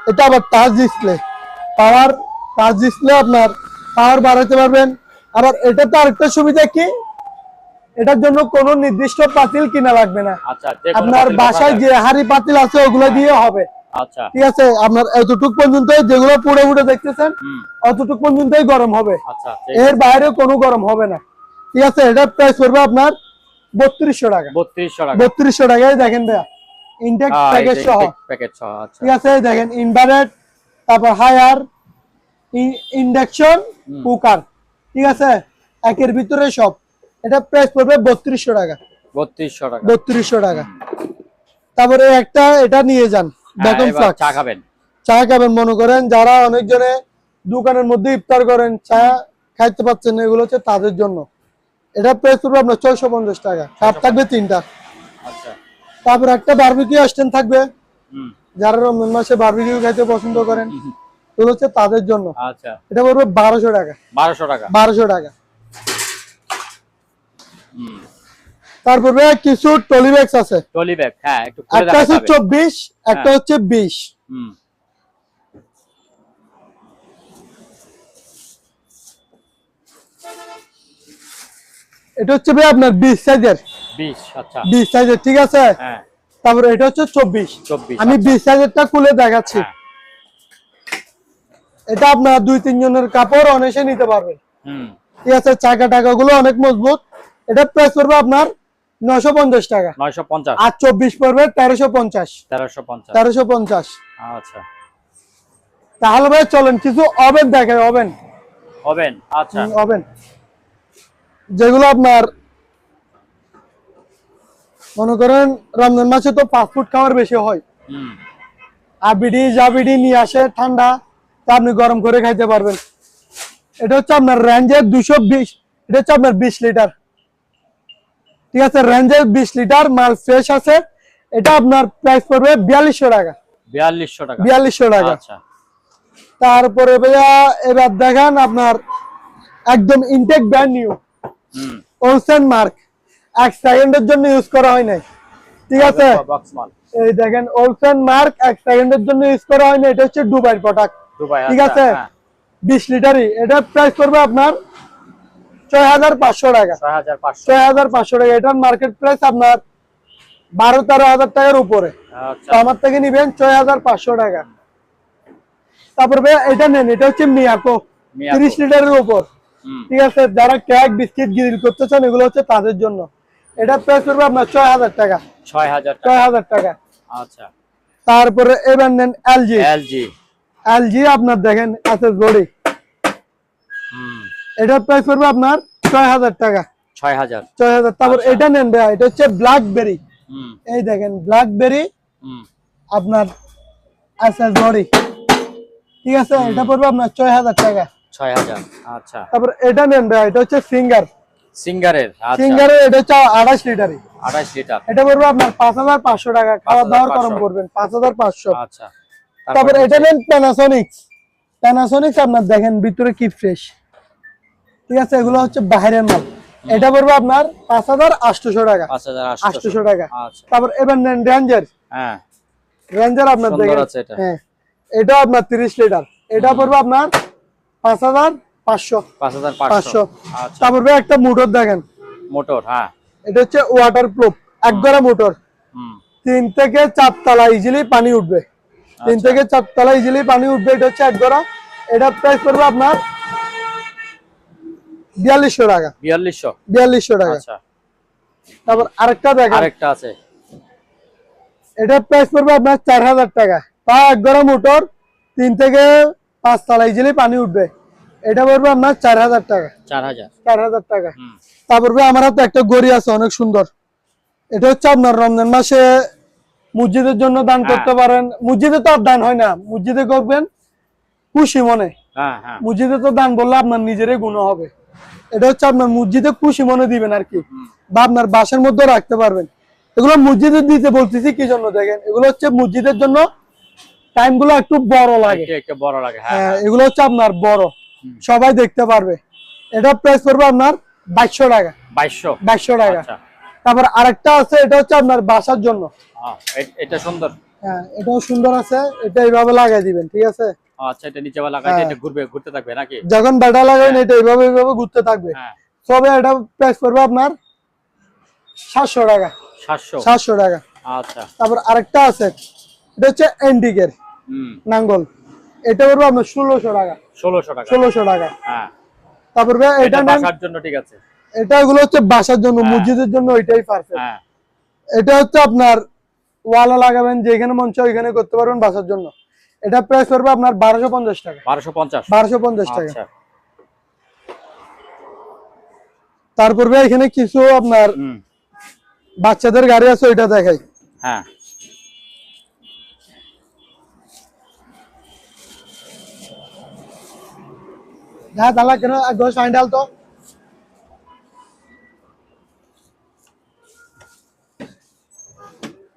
এটা আবার টাচ ডিসপ্লে, পাওয়ার টাচ ডিসপ্লে, আপনার পাওয়ার বাড়াতে পারবেন। আবার এটাতে আরেকটা সুবিধা কি, এটার জন্য কোনো নির্দিষ্ট পাতিল কিনা লাগবে না, আপনার বাসায় যে হাড়ি পাতিল আছে ওগুলো দিয়ে হবে। আচ্ছা, ঠিক আছে, আপনার এতটুক পর্যন্ত যেগুলো পুড়ে পুড়ে দেখতেছেন অতটুক পর্যন্তই গরম হবে, এর বাইরে কোনো গরম হবে না। ঠিক আছে, এটা প্রাইস পড়বে আপনার 3200 টাকা। 3200 টাকায় দেখেন ভাইয়া, ইনটেক প্যাকেজ সহ। ঠিক আছে, দেখেন ইনভার্টার, তারপর হায়ার, ইন্ডাকশন, কুকার, ঠিক আছে, একের ভিতরে সব। এটা প্রাইস পড়বে 3200 টাকা। 3200 টাকা। তারপরে একটা এটা নিয়ে যান, বেকন ফ্লাক্স। চা খাবেন, মনে করেন যারা অনেকজনে দোকানের মধ্যে ইফতার করেন, চা খাইতে পাচ্ছেন না, এগুলো হচ্ছে তাদের জন্য। এটা প্রাইস পড়বে আপনার 650 টাকা। কাপ থাকবে 3টা। তারপর একটা বারবিকিউ স্ট্যান্ড থাকবে, যারা রমজান মাসে বারবিকিউ খাইতে পছন্দ করেন এগুলো হচ্ছে তাদের জন্য। এটা পড়বে 1200 টাকা। 1200 টাকা। তারপরে কিছু টলি ব্যাগস আছে, একটা হচ্ছে 24, একটা হচ্ছে 20। এটা হচ্ছে ভাই আপনার 20 সাইজের। 20 সাইজের, ঠিক আছে। তারপরে এটা হচ্ছে 24। আমি 20 সাইজেরটা খুলে দেখাচ্ছি। এটা আপনার 2-3 জনের কাপড় অনেসে নিতে পারবেন, ঠিক আছে। চাকা টাকা গুলো অনেক মজবুত। এটা প্রাইস পড়বে আপনার 950 টাকা। আর 24 পড়বে 1350। 1350। আচ্ছা, তাহলে ভাই চলেন কিছু ওভেন দেখাই। ওভেন, আচ্ছা, ওভেন যেগুলো আপনার মনে করেন রমজান মাসে তো ফাস্ট ফুড খাওয়ার বেশি হয়, আবিডি জাবিডি নিয়ে আসে ঠান্ডা, তা আপনি গরম করে খাইতে পারবেন। এটা হচ্ছে আপনার রেঞ্জের 220, এটা হচ্ছে আপনার 20 লিটার, ঠিক আছে। রেঞ্জের 20 লিটার মাল ফ্রেশ আছে। এটা আপনার প্রাইস পড়বে 4200 টাকা। 4200 টাকা। তারপরে ভাইয়া এবার দেখেন আপনার একদম intact brand new Olsen mark, 1 সেকেন্ডের জন্য ইউজ করা হয় নাই, ঠিক আছে। এই দেখেন ওলসেন মার্ক 1 সেকেন্ডের জন্য ইউজ করা হয় না। এটা হচ্ছে দুবাইয়ের প্রোডাক্ট, ঠিক আছে। 20 লিটারই। এটা প্রাইস পড়বে আপনার 6500 টাকা। 6500 টাকা। এটার মার্কেট প্রাইস আপনার 12-13 হাজার টাকার উপরে। তো আমার থেকে নিবেন 6500 টাকা। তারপর ভাই এটা নেন, এটা হচ্ছে মিয়াকো 30 লিটারের উপর, ঠিক আছে। যারা কেক বিস্কিট গ্রিল করতে চান এগুলো হচ্ছে তাদের জন্য। এটা প্রাইস পড়বে আপনার 6000 টাকা। 6000 টাকা। আচ্ছা, তারপরে এবার নেন এলজি আপনার দেখেন আছে জড়ি, এটার প্রাইস পড়বে আপনার 6000 টাকা। 6000। তারপর এটা নেন ভাই, এটা হচ্ছে ব্ল্যাকবেরি। এই দেখেন ব্ল্যাকবেরি আপনার আছে জড়ি, ঠিক আছে। এটা পড়বে আপনার 6000 টাকা। 6000। আচ্ছা, তারপর এটা নেন ভাই, এটা হচ্ছে সিঙ্গারের। এটা হচ্ছে 28 লিটারই। 28 লিটার। এটা পড়বে আপনার 5500 টাকা। খাওয়া দাওয়ার গরম করবেন 5500। আচ্ছা, তারপর এটা নেন প্যানাসোনিক্স আপনার দেখেন ভিতরে কি ফ্রেশ, ঠিক আছে। এগুলো হচ্ছে বাইরের মাল। এটা পড়বে আপনার 5800 টাকা। 5800 টাকা। তারপর এবার নেন রেঞ্জার আপনার দেখেন, হ্যাঁ এটা আপনার 30 লিটার। এটা পড়বে আপনার 5500। তারপর একটা মোটর দেখেন, এটা হচ্ছে ওয়াটার প্রুফ একগড়া মোটর। 3 থেকে 4 তলা ইজিলি পানি উঠবে। 3 থেকে 4 তলা ইজিলি পানি উঠবে। এটা হচ্ছে একগড়া। এটা প্রাইস পড়বে আপনার 4200 টাকা। 4200 টাকা। তারপর আরেকটা দেখেন, আরেকটা আছে, এটা প্রাইস পড়বে আপনার 4000 টাকা। তা 1 গড়া মোটর 3 থেকে 5 তলা ইজিলি পানি উঠবে। এটা পড়বে আপনার 4000 টাকা। 4000 টাকা। তারপর আমার হাতে একটা গড়ি আছে অনেক সুন্দর। এটা হচ্ছে আপনার রমজান মাসে মসজিদের জন্য দান করতে পারেন। মসজিদে তো আর দান হয় না, মসজিদে করবেন খুশি মনে। মসজিদে তো দান বললে আপনার নিজেরই গুণ হবে। এটা হচ্ছে আপনার মসজিদে খুশি মনে দিবেন আর কি, বা আপনার বাসার মধ্যে রাখতে পারবেন। এগুলো মসজিদে দিতে বলতেছি কি জন্য দেখেন, এগুলো হচ্ছে মসজিদের জন্য টাইম গুলো একটু বড় লাগে, হ্যাঁ এগুলো হচ্ছে আপনার বড়, সবাই দেখতে পারবে। এটা প্রাইস করবে আপনার 2200 টাকা। 2200 টাকা। তারপর আরেকটা আছে, এটা হচ্ছে আপনার বাসার জন্য। এটা সুন্দর, হ্যাঁ এটাও সুন্দর আছে। এটা এইভাবে লাগাই দিবেন, ঠিক আছে? আচ্ছা, এটা নিচে লাগাই এটা ঘুরতে থাকবে নাকি? যখন ব্যাটা লাগাবেন এটা এইভাবে ঘুরতে থাকবে। তবে এটা প্রাইস করবে আপনার 700 টাকা। 700 টাকা। আচ্ছা। তারপর আরেকটা আছে, এটা হচ্ছে এন্ডিকের নাঙ্গল। এটা করবে আপনার 1600 টাকা। 1600 টাকা। হ্যাঁ। তারপর এটা বাসার জন্য, ঠিক আছে? এটা এগুলো হচ্ছে বাসার জন্য, মসজিদের জন্য এটাই পারফেক্ট। এটা হচ্ছে আপনার ওয়ালে লাগাবেন, যেখানে মন চায় ওইখানে করতে পারবেন বাসার জন্য। এটা প্রাইস করবে আপনার 1250 টাকা। 1250 টাকা। তারপর এখানে কিছু আপনার বাচ্চাদের গাড়ি আছে, ওইটা দেখাই। হ্যাঁ। হ্যাঁ তাহলে কেন একদম ফাইনাল তো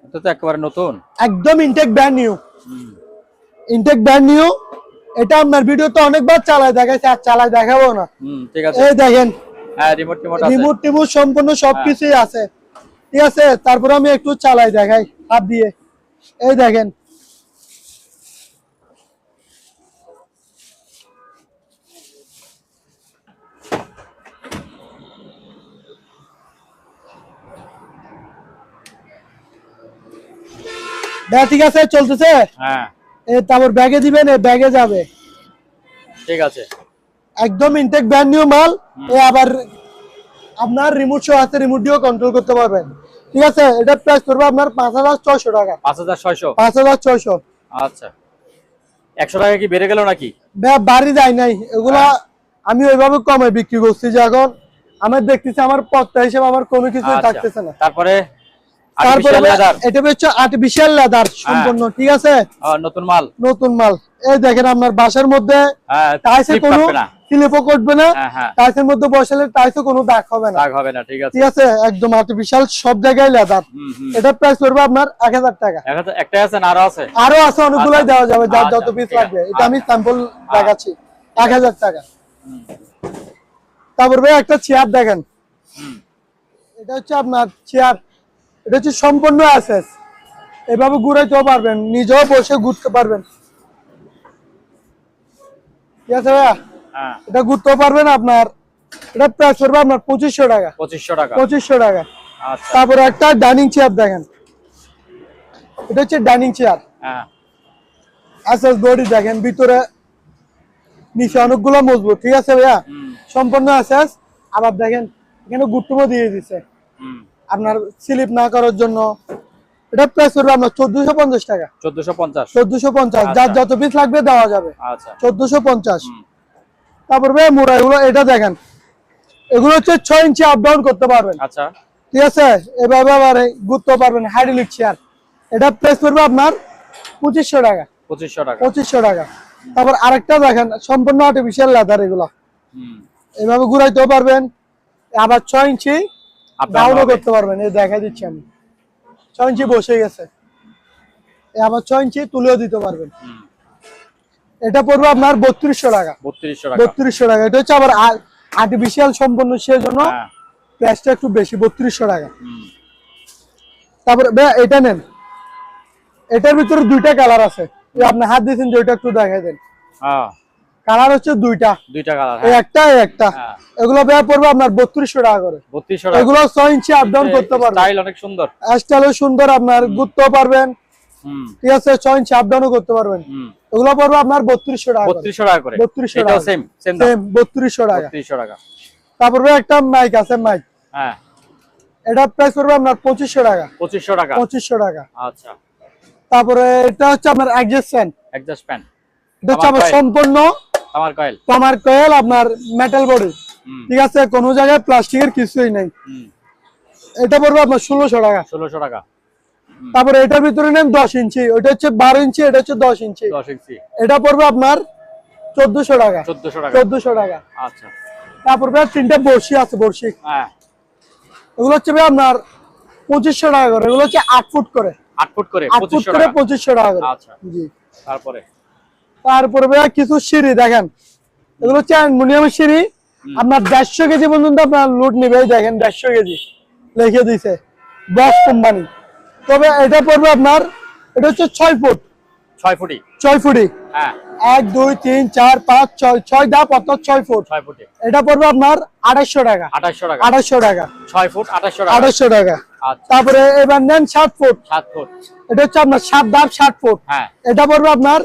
এটা তো একেবারে নতুন, একদম intact brand new. Intact brand new. এটা আপনার ভিডিও তো অনেকবার চালায় দেখাইছে, আর চালায় দেখাবো না। ঠিক আছে। এই দেখেন, হ্যাঁ রিমোট টিমোট সম্পূর্ণ সবকিছুই আছে, ঠিক আছে? তারপর আমি একটু চালাই দেখাই হাত দিয়ে। এই দেখেন, ঠিক আছে চলতেছে। হ্যাঁ। তারপর ব্যাগে দিবেন, ব্যাগে যাবে, ঠিক আছে। একদম ইনটেক ব্র্যান্ড নিউ মাল। আবার আপনার রিমোট শো আছে, রিমোট দিয়েও কন্ট্রোল করতে পারবেন, ঠিক আছে? এটা প্রাইস করবে আপনার 5600 টাকা। 5600। আচ্ছা, 100 টাকা কি বেড়ে গেল নাকি? বাড়ি যায় নাই, এগুলা আমি ওইভাবে কমে বিক্রি করছি যে এখন আমার দেখতেছি আমার পত্তা হিসেবে আমার কোনো কিছু থাকতেছে না। তারপরে এটা হচ্ছে আর্টিফিশিয়াল লেদার সম্পূর্ণ, ঠিক আছে? নতুন মাল। এই দেখেন আপনার বাসার মধ্যে টাইসে কোনো স্লিপও করবে না, টাইসের মধ্যে বসালে টাইসে কোনো দাগ হবে না, ঠিক আছে? একদম আর্টিফিশিয়াল, সব জায়গায় লেদার। এটা প্রাইস করবে আপনার 1000 টাকা। একটাই আছে না আরো আছে? অনেকগুলাই দেওয়া যাবে, যার যত পিস লাগবে। এটা আমি স্যাম্পল দেখাচ্ছি। 1000 টাকা। তারপর একটা চেয়ার দেখেন, এটা হচ্ছে আপনার চেয়ার। এটা হচ্ছে সম্পূর্ণ অ্যাসেস, এভাবে ঘুরাইতেও পারবেন, নিজেও বসে ঘুরতে পারবেন, ঠিক আছে ভাইয়া? এটা ঘুরতেও পারবেন আপনার। এটা প্রাইস করবে আপনার 2500 টাকা। 2500 টাকা। তারপরে একটা ডাইনিং চেয়ার দেখেন, এটা হচ্ছে ডাইনিং চেয়ার। অ্যাসেস বডি দেখেন, ভিতরে নিচে অনেকগুলো মজবুত, ঠিক আছে ভাইয়া? সম্পূর্ণ অ্যাসেস। আবার দেখেন এখানে গুট্টুমও দিয়ে দিচ্ছে আপনার স্লিপ না করার জন্য। এটা প্রাইস করবে আপনার 1450 টাকা। 1450। যার যত পিস লাগবে দেওয়া যাবে। 1450। তারপর ভাই মোড়া এগুলো, এটা দেখেন, এগুলো হচ্ছে 6 ইঞ্চি আপ ডাউন করতে পারবেন, ঠিক আছে? এভাবে আবার ঘুরতে পারবেন, হাইড্রোলিক চেয়ার। এটা প্রাইস করবে আপনার 2500 টাকা। 2500 টাকা। তারপর আরেকটা দেখেন, সম্পূর্ণ আর্টিফিশিয়াল লেদার। এগুলো এভাবে ঘুরাইতেও পারবেন, আবার 6 ইঞ্চি ডাউনও করতে পারবেন। এই দেখাই দিচ্ছি আমি, 6 ইঞ্চি বসে গেছে, আবার 6 ইঞ্চি তুলেও দিতে পারবেন। এটা পড়বে আপনার 3200 টাকা। 3200 টাকা। এটা হচ্ছে আবার আর্টিফিশিয়াল সম্পূর্ণ, সেজন্য প্রাইসটা একটু বেশি, 3200 টাকা। তারপরে এটা নেন, এটার ভিতরে দুইটা কালার আছে। আপনি হাত দিয়েছেন যে ওইটা একটু দেখাই দেন। কালার হচ্ছে দুইটা কালার, একটা। এগুলো ব্যয় পড়বে আপনার 3200 টাকা করে। এগুলো 6 ইঞ্চি আপ ডাউন করতে পারবেন, স্টাইল অনেক সুন্দর, স্টাইলও সুন্দর, আপনার ঘুরতেও পারবেন, ঠিক আছে? 6 ইঞ্চি আপ ডাউনও করতে পারবেন। এগুলো পড়বে আপনার 3200 টাকা। 3200 করে। 3200 টাকা, সেম 3200 টাকা। তারপরে একটা মাইক আছে, মাইক। এটা প্রাইস পড়বে আপনার 2500 টাকা। 2500 টাকা। 2500 টাকা। আচ্ছা। তারপরে এটা হচ্ছে আপনার এক্সজস্ট ফ্যান। Exhaust fan. এটা হচ্ছে আপনার সম্পূর্ণ তামার কয়েল আপনার মেটাল বডি। ঠিক আছে, কোনো জায়গায় প্লাস্টিকের কিছুই নেই। এটা পড়বে আপনার 1600 টাকা। 1600 টাকা। তারপরে এটার ভিতরে নেন 10 ইঞ্চি, ওটা হচ্ছে 12 ইঞ্চি, এটা হচ্ছে 10 ইঞ্চি। 10 ইঞ্চি। এটা পড়বে আপনার 1400 টাকা। 1400 টাকা। 1400 টাকা। আচ্ছা। তারপরে তিনটা বড়শি আছে, বড়শি। হ্যাঁ। এগুলো হচ্ছে আপনার 2500 টাকা করে। এগুলো হচ্ছে 8 ফুট করে। 8 ফুট করে 2500 টাকা। 2500 টাকা করে। আচ্ছা। জি। তারপরে কিছু সিঁড়ি দেখেন, এগুলো হচ্ছে অ্যালুমিনিয়ামের সিঁড়ি। আপনার 150 কেজি পর্যন্ত আপনার লোড নেবে। দেখেন 150 কেজি লিখে দিয়েছে বক্স কোম্পানি। তবে এটা পড়বে আপনার, এটা হচ্ছে 6 ফুট। 6 ফুটি। 6 ফুটি। হ্যাঁ। 1 2 3 4 5 6 6 ধাপ অর্থাৎ 6 ফুট। 6 ফুটে। এটা পড়বে আপনার 2800 টাকা। 2800 টাকা। 2800 টাকা। 6 ফুট 2800 টাকা। 2800 টাকা। আচ্ছা। তারপরে এবার নেন 7 ফুট। 7 ফুট। এটা হচ্ছে আপনার 7 ধাপ 7 ফুট। হ্যাঁ। এটা পড়বে আপনার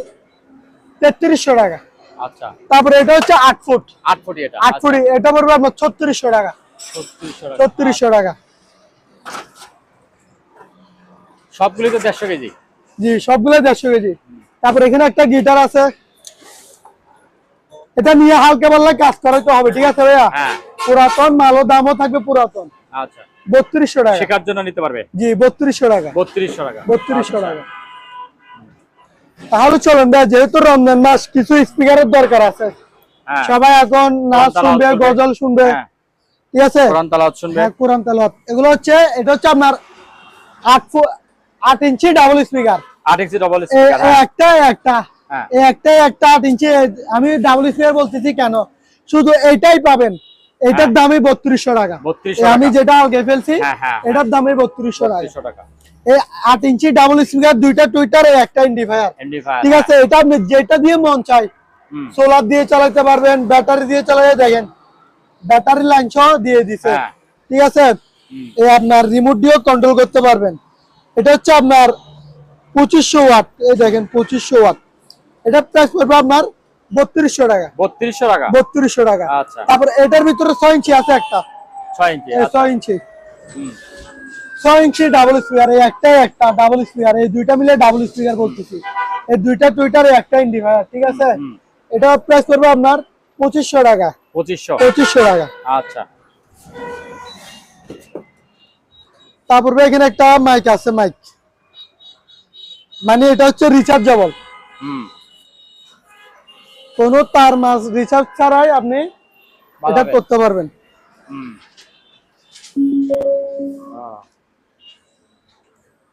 3300 টাকা। আচ্ছা। তারপরে এটা হচ্ছে 8 ফুট। 8 ফুটি এটা। 8 ফুটি। এটা পড়বে আপনার 3600 টাকা। 3600 টাকা। সবগুলো তো 150 কেজি। জি, সবগুলো 150 কেজি। তারপর এখানে একটা গিটার আছে, এটা নিয়ে হালকা পাতলা কাজ করাইতে হবে। ঠিক আছে ভাইয়া? হ্যাঁ। পুরাতন মালও দামও থাকবে পুরাতন। আচ্ছা। 3200 টাকা। শেখার জন্য নিতে পারবে। জি, 3200 টাকা। 3200 টাকা। 3200 টাকা। তাহলে চলেন ভাই, যেহেতু রমজান মাস কিছু স্পিকারের দরকার আছে। সবাই এখন নাচ শুনবে, গজল শুনবে। ঠিক আছে, কোরআন তেলাওয়াত শুনবে। হ্যাঁ, কোরআন তেলাওয়াত। এগুলো হচ্ছে, এটা হচ্ছে আপনার 8 ইঞ্চি ডাবল স্পিকার। 8 ইঞ্চি ডাবল স্পিকার। একটা 8 ইঞ্চি। আমি ডাবল স্পিকার বলতেছি কেন, শুধু এইটাই পাবেন। এটার দামই 3200 টাকা। আমি যেটা আগে ফেলছি এটার দামই 3200 টাকা। এই 8 ইঞ্চি ডাবল স্পিকার, দুইটা টুইটার, একটা এমপ্লিফায়ার। ঠিক আছে, এটা আপনি যেটা দিয়ে মন চাই, সোলার দিয়ে চালাতে পারবেন, ব্যাটারি দিয়ে চালাতে। দেখেন ব্যাটারি লাইন সহ দিয়ে দিছে। ঠিক আছে, এই আপনার রিমোট দিয়েও কন্ট্রোল করতে পারবেন। এটা হচ্ছে আপনার 2500 ওয়াট। এই দেখেন 2500 ওয়াট। এটা প্রাইস পড়বে আপনার 3200 টাকা। 3200 টাকা। 3200 টাকা। আচ্ছা। তারপর এটার ভিতরে 6 ইঞ্চি আছে একটা। 6 ইঞ্চি। 6 ইঞ্চি। 6 ইঞ্চি ডাবল স্পিকার। এই একটা ডাবল স্পিকার। এই দুইটা মিলে ডাবল স্পিকার বলতেছি। এই দুইটা টুইটার, একটা এমপ্লিফায়ার। ঠিক আছে, এটা প্রাইস পড়বে আপনার 2500 টাকা। 2500 টাকা। আচ্ছা। তারপর এখানে একটা মাইক আছে, মাইক মানে এটা হচ্ছে রিচার্জেবল। কোনো তার মাস রিচার্জ ছাড়াই আপনি এটা করতে পারবেন।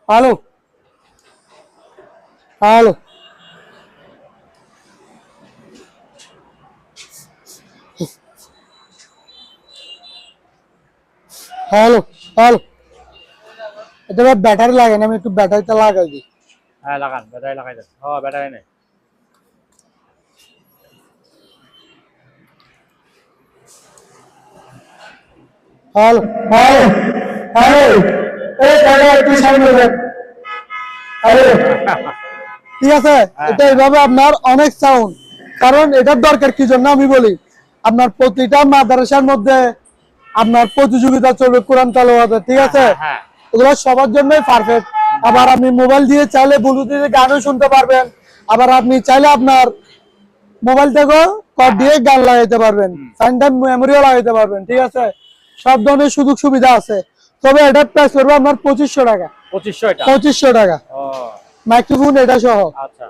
Hello hello. Hello hello. এটা ব্যাটারি লাগে না, আমি একটু ব্যাটারিটা লাগাই দিই। হ্যাঁ লাগান, ব্যাটারি লাগাই দেন। হ্যাঁ, ব্যাটারি নেই। Hello hello hello. এই দাদা একটু সামনে দেন। হ্যালো। ঠিক আছে, এটা এইভাবে আপনার অনেক সাউন্ড। কারণ এটার দরকার কি জন্য আমি বলি, আপনার প্রতিটা মাদ্রাসার মধ্যে আপনার প্রতিযোগিতা চলবে কোরআন তেলাওয়াতে। ঠিক আছে, এগুলো সবার জন্যই পারফেক্ট। আবার আপনি মোবাইল দিয়ে চাইলে ব্লুটুথে গানও শুনতে পারবেন। আবার আপনি চাইলে আপনার মোবাইল থেকেও কর্ড দিয়ে গান লাগাইতে পারবেন, টাইম মেমোরিও লাগাইতে পারবেন। ঠিক আছে, সব ধরনের সুযোগ সুবিধা আছে। তবে এটার প্রাইস করবো আপনার 2500 টাকা। 2500 টাকা মাইক্রোফোন এটা সহ। আচ্ছা।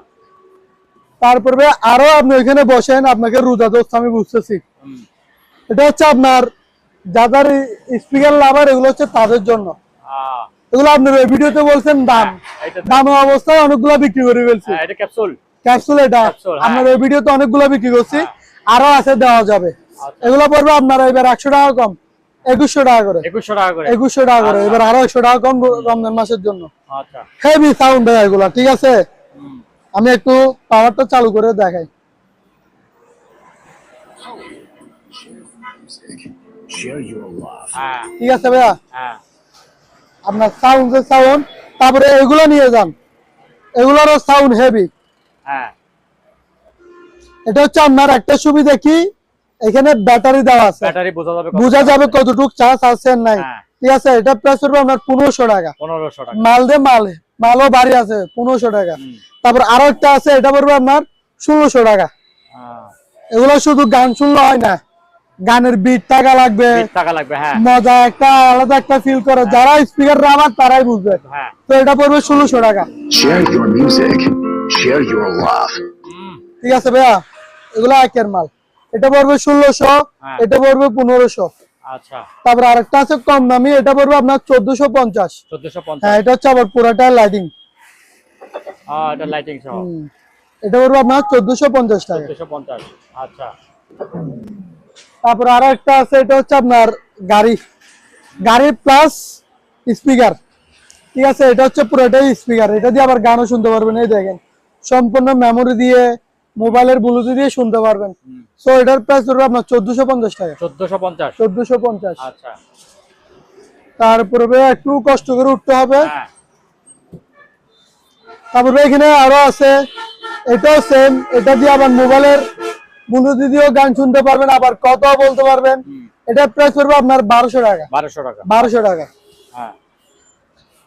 তারপরে আরো আপনি ওইখানে বসেন, আপনাকে রোজা দোস্ত আমি বুঝতেছি। এটা হচ্ছে আপনার যাদের স্পিকার লাভার, এগুলো হচ্ছে তাদের জন্য। এগুলো আপনার ওই ভিডিওতে বলছেন দাম অবস্থায় অনেকগুলো বিক্রি করে ফেলছি। এটা ক্যাপসুল। এটা আপনার ওই ভিডিওতে অনেকগুলো বিক্রি করছি, আরো আছে, দেওয়া যাবে। এগুলো পড়বে আপনার এবার 100 টাকা কম, 2100 টাকা করে। 2100 টাকা করে। 2100 টাকা করে। এবার আরো 100 টাকা কম রমজান মাসের জন্য। আচ্ছা, হেভি সাউন্ড হয় এগুলা। ঠিক আছে, আমি একটু পাওয়ারটা চালু করে দেখাই। ঠিক আছে ভাইয়া, আপনার সাউন্ড। তারপরে এগুলো নিয়ে যান, এগুলোরও সাউন্ড হেভি। এটা হচ্ছে আপনার একটা সুবিধা কি, এখানে ব্যাটারি দেওয়া আছে, বোঝা যাবে কতটুকু চার্জ আছে নাই। ঠিক আছে, এটা প্রাইস পড়বে আপনার 1500 টাকা। 1500 টাকা মাল দে মালও বাড়ি আছে 1500 টাকা। তারপর আরো একটা আছে, এটা পড়বে আপনার 1600 টাকা। এগুলো শুধু গান শুনলে হয় না, গানের বিট টাকা লাগবে, হ্যাঁ, মজা একটা আলাদা একটা ফিল করে, যারা স্পিকার রাবার তারাই বুঝবে। তো এটা পড়বে 1600 টাকা। Share your music, share your love. ঠিক আছে ভাইয়া, এগুলো একের মাল। এটা পড়বে 1600, এটা পড়বে 1500। আচ্ছা, তারপর আরেকটা আছে কম দামি, এটা পড়বে আপনার 1450। 1450। হ্যাঁ, এটা হচ্ছে আবার পুরাটা লাইটিং। এটা লাইটিং সহ। এটা পড়বে আপনার 1450 টাকা। 1450। আচ্ছা, তারপর আরো একটা আছে, এটা হচ্ছে আপনার গাড়ি প্লাস স্পিকার। ঠিক আছে, এটা হচ্ছে পুরোটাই স্পিকার, এটা দিয়ে আবার গানও শুনতে পারবেন। এই দেখেন, সম্পূর্ণ মেমোরি দিয়ে, মোবাইলের ব্লুটুথ দিয়ে শুনতে পারবেন। সো এটার প্রাইস পড়বে আপনার 1450 টাকা। 1450। 1450। আচ্ছা, তারপরে একটু কষ্ট করে উঠতে হবে। তারপরে এখানে আরো আছে, এটাও সেম, এটা দিয়ে আবার মোবাইলের ব্লুটুথ দিয়েও গান শুনতে পারবেন, আবার কথাও বলতে পারবেন। এটার প্রাইস পড়বে আপনার 1200 টাকা। 1200 টাকা। হ্যাঁ,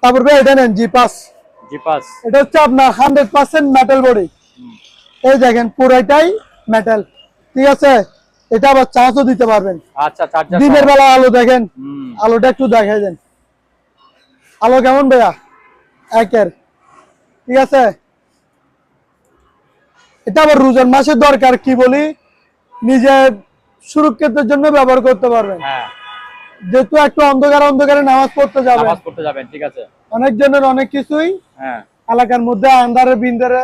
তারপরে এটা নেন জিপাস। এটা হচ্ছে আপনার 100% মেটাল বডি। এই দেখেন পুরোটাই মেটাল। ঠিক আছে, এটা আবার চার্জও দিতে পারবেন। আচ্ছা, চার্জার। দিনের বেলা আলো দেখেন, আলোটা একটু দেখাই দেন, আলো কেমন ভাইয়া? একের। ঠিক আছে, এটা আবার রোজার মাসে দরকার, কি বলি, নিজের সুরক্ষিতের জন্য ব্যবহার করতে পারবেন। যেহেতু একটু অন্ধকারে নামাজ পড়তে যাবেন। ঠিক আছে, অনেক জনের অনেক কিছুই এলাকার মধ্যে আন্ধারে বিন্দারে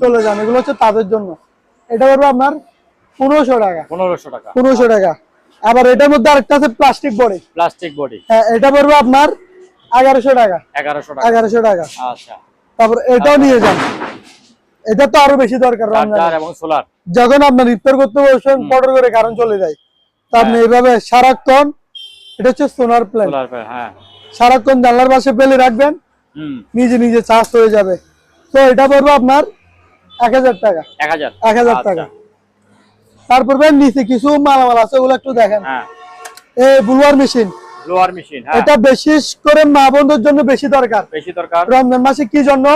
চলে যান, এগুলো হচ্ছে তাদের জন্য। এটা পড়বে আপনার 1500 টাকা। 1500 টাকা। আবার এটার মধ্যে আরেকটা আছে প্লাস্টিক বডি। হ্যাঁ, এটা পড়বে আপনার 1100 টাকা। 1100 টাকা। আচ্ছা, তারপর এটাও নিয়ে যান, এটা তো আরো বেশি দরকার চার্জার এবং সোলার। যখন আপনার ইফতার করতে বসেন পটর করে কারণ চলে যায়, তা আপনি এইভাবে সারাক্ষণ, এটা হচ্ছে সোলার প্ল্যান। সারাক্ষণ জানলার পাশে ফেলে রাখবেন, নিজে চার্জ হয়ে যাবে। তো এটা পড়বে আপনার 1000 টাকা। 1000 টাকা। তারপর নিচে কিছু মালামাল আছে, ওগুলো একটু দেখেন। এই ব্লোয়ার মেশিন। এটা বিশেষ করে মা বোনদের জন্য বেশি দরকার। রমজান মাসে কি জন্য?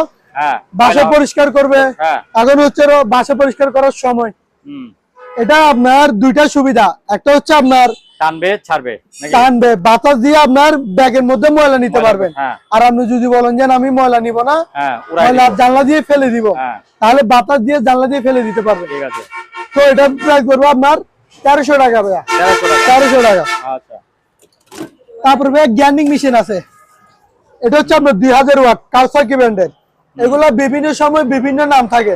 বাসা পরিষ্কার করবে, এখন হচ্ছে বাসা পরিষ্কার করার সময়। এটা আপনার দুইটা সুবিধা, একটা হচ্ছে আপনার টানবে, বাতাস দিয়ে আপনার ব্যাগের মধ্যে ময়লা নিতে পারবেন। আর আপনি যদি বলেন যে আমি ময়লা নিব না, জানলা দিয়ে ফেলে দিব, তাহলে বাতাস দিয়ে জানলা দিয়ে ফেলে দিতে পারবেন। তো এটা প্রাইস করবো আপনার 1300 টাকা ভাইয়া। 1300 টাকা। তারপরে ভাইয়া গ্যান্ডিং মেশিন আছে, এটা হচ্ছে আপনার 2000 ওয়াট, কাওসাকি ব্র্যান্ডের। এগুলা বিভিন্ন সময় বিভিন্ন নাম থাকে।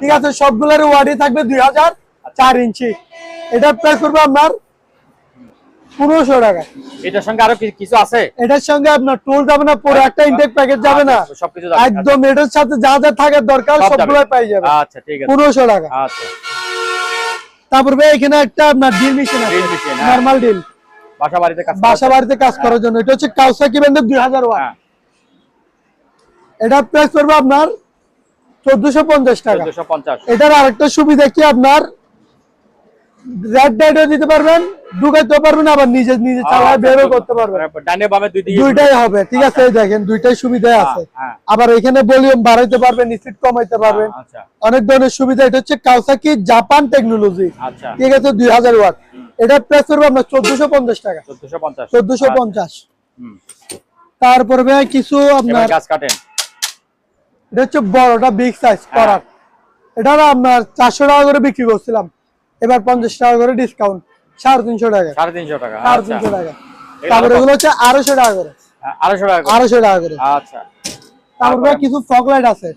ঠিক আছে, সবগুলোর ওয়াটই থাকবে 2000, 4 ইঞ্চি। এটা প্রাইস করবো আপনার 1500 টাকা। এটার সঙ্গে আরো কিছু আছে? এটার সঙ্গে আপনার টুল যাবে না, পুরো একটা ইনটেক প্যাকেজ যাবে না, একদম এটার সাথে যা যা থাকার দরকার সবগুলো পাই যাবে। আচ্ছা, ঠিক আছে, 1500 টাকা। আচ্ছা। তারপর ভাই এখানে একটা আপনার ড্রিল মেশিন আছে, নরমাল ড্রিল, বাসা বাড়িতে কাজ করার জন্য। এটা হচ্ছে কাওসাকি ব্র্যান্ডের 2000 ওয়াট। এটা প্রাইস করবে আপনার 1450 টাকা। এটার আরেকটা সুবিধা কি, আপনার রেড লাইটও দিতে পারবেন, ঢুকাইতে পারবেন, আবার নিজে চালায় বেরও করতে পারবেন। দুইটাই হবে। ঠিক আছে, এই দেখেন দুইটাই সুবিধা আছে। আবার এখানে ভলিউম বাড়াইতে পারবেন, স্পিড কমাইতে পারবেন, অনেক ধরনের সুবিধা। এটা হচ্ছে কাওসাকি জাপান টেকনোলজি। ঠিক আছে, 2000 ওয়াট। এটা প্রাইস করবে আপনার 1450 টাকা। 1450। তারপরে ভাই কিছু আপনার এটা হচ্ছে বড়টা, বিগ সাইজ করার। এটা আপনার 400 টাকা করে বিক্রি করছিলাম, এবার 50 টাকা করে ডিসকাউন্ট, 350 টাকা। 350 টাকা। তারপরে এগুলো হচ্ছে 250 টাকা করে। 250 টাকা করে। আচ্ছা। তারপরে কিছু ফগ লাইট আছে,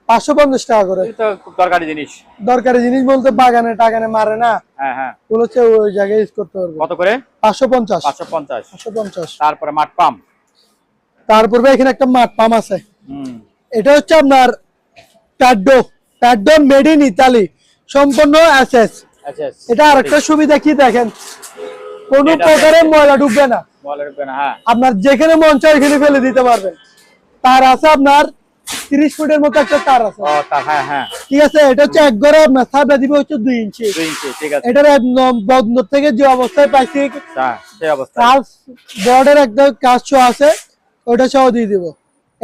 550 টাকা করে। এটা খুব দরকারি জিনিস বলতে বাগানে টাগানে মারে না, ওগুলো হচ্ছে ওই জায়গায় ইউজ করতে পারবে। কত করে? 550। তারপরে মাঠ পাম্প। তারপরে এখানে একটা মাঠ পাম্প আছে, এটা হচ্ছে আপনার টাড্ডো মেড ইন ইতালি, সম্পূর্ণ এসএস। এটা আরেকটা সুবিধা কি দেখেন, কোনো প্রকারের ময়লা ঢুকবে না, আপনার যেখানে মন চায় এখানে ফেলে দিতে পারবেন। তার আছে আপনার 30 ফুটের মতো একটা তার আছে। ও তার, হ্যাঁ ঠিক আছে, এটা হচ্ছে এক ঘরে আপনার সাবলা দিবে হচ্ছে 2 ইঞ্চি। 2 ইঞ্চি, ঠিক আছে। এটার একদম বন্ধ থেকে যে অবস্থায় পাইছি সেই অবস্থা কাজ বর্ডের একদম কাজ আছে, ওটা সহ দিয়ে দিব।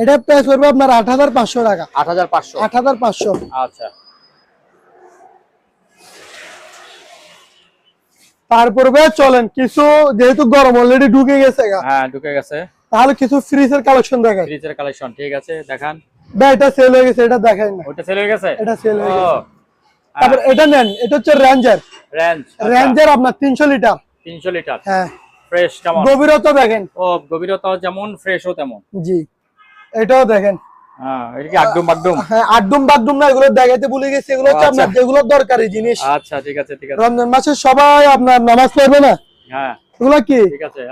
এটা প্রাইস পড়বে আপনার 8500 টাকা। 8500। 8500। আচ্ছা, তারপরে চলেন কিছু, যেহেতু গরম অলরেডি ঢুকে গেছে হ্যাঁ ঢুকে গেছে, তাহলে কিছু ফ্রিজের কালেকশন দেখাই। ফ্রিজের কালেকশন, ঠিক আছে দেখান। এটা সেল হয়ে গেছে, এটা দেখাই না। ওটা সেল হয়ে গেছে, এটা সেল হয়ে গেছে। ও তারপর এটা নেন, এটা হচ্ছে রেঞ্জার। রেঞ্জার আপনার 300 লিটার। 300 লিটার, হ্যাঁ। ফ্রেশ কেমন? গভীরতা দেখেন। ও গভীরতা যেমন, ফ্রেশও তেমন। জি, এটাও দেখেন। হ্যাঁ, এটা কি আকদম বাকদম? হ্যাঁ, আকদম বাকদম না, এগুলো দেখাইতে ভুলে গেছি। এগুলো হচ্ছে আপনার যেগুলো দরকারি জিনিস। আচ্ছা, ঠিক আছে, ঠিক আছে। রমজান মাসে সবাই আপনার নামাজ পড়বে না? হ্যাঁ, এগুলো কি? ঠিক আছে।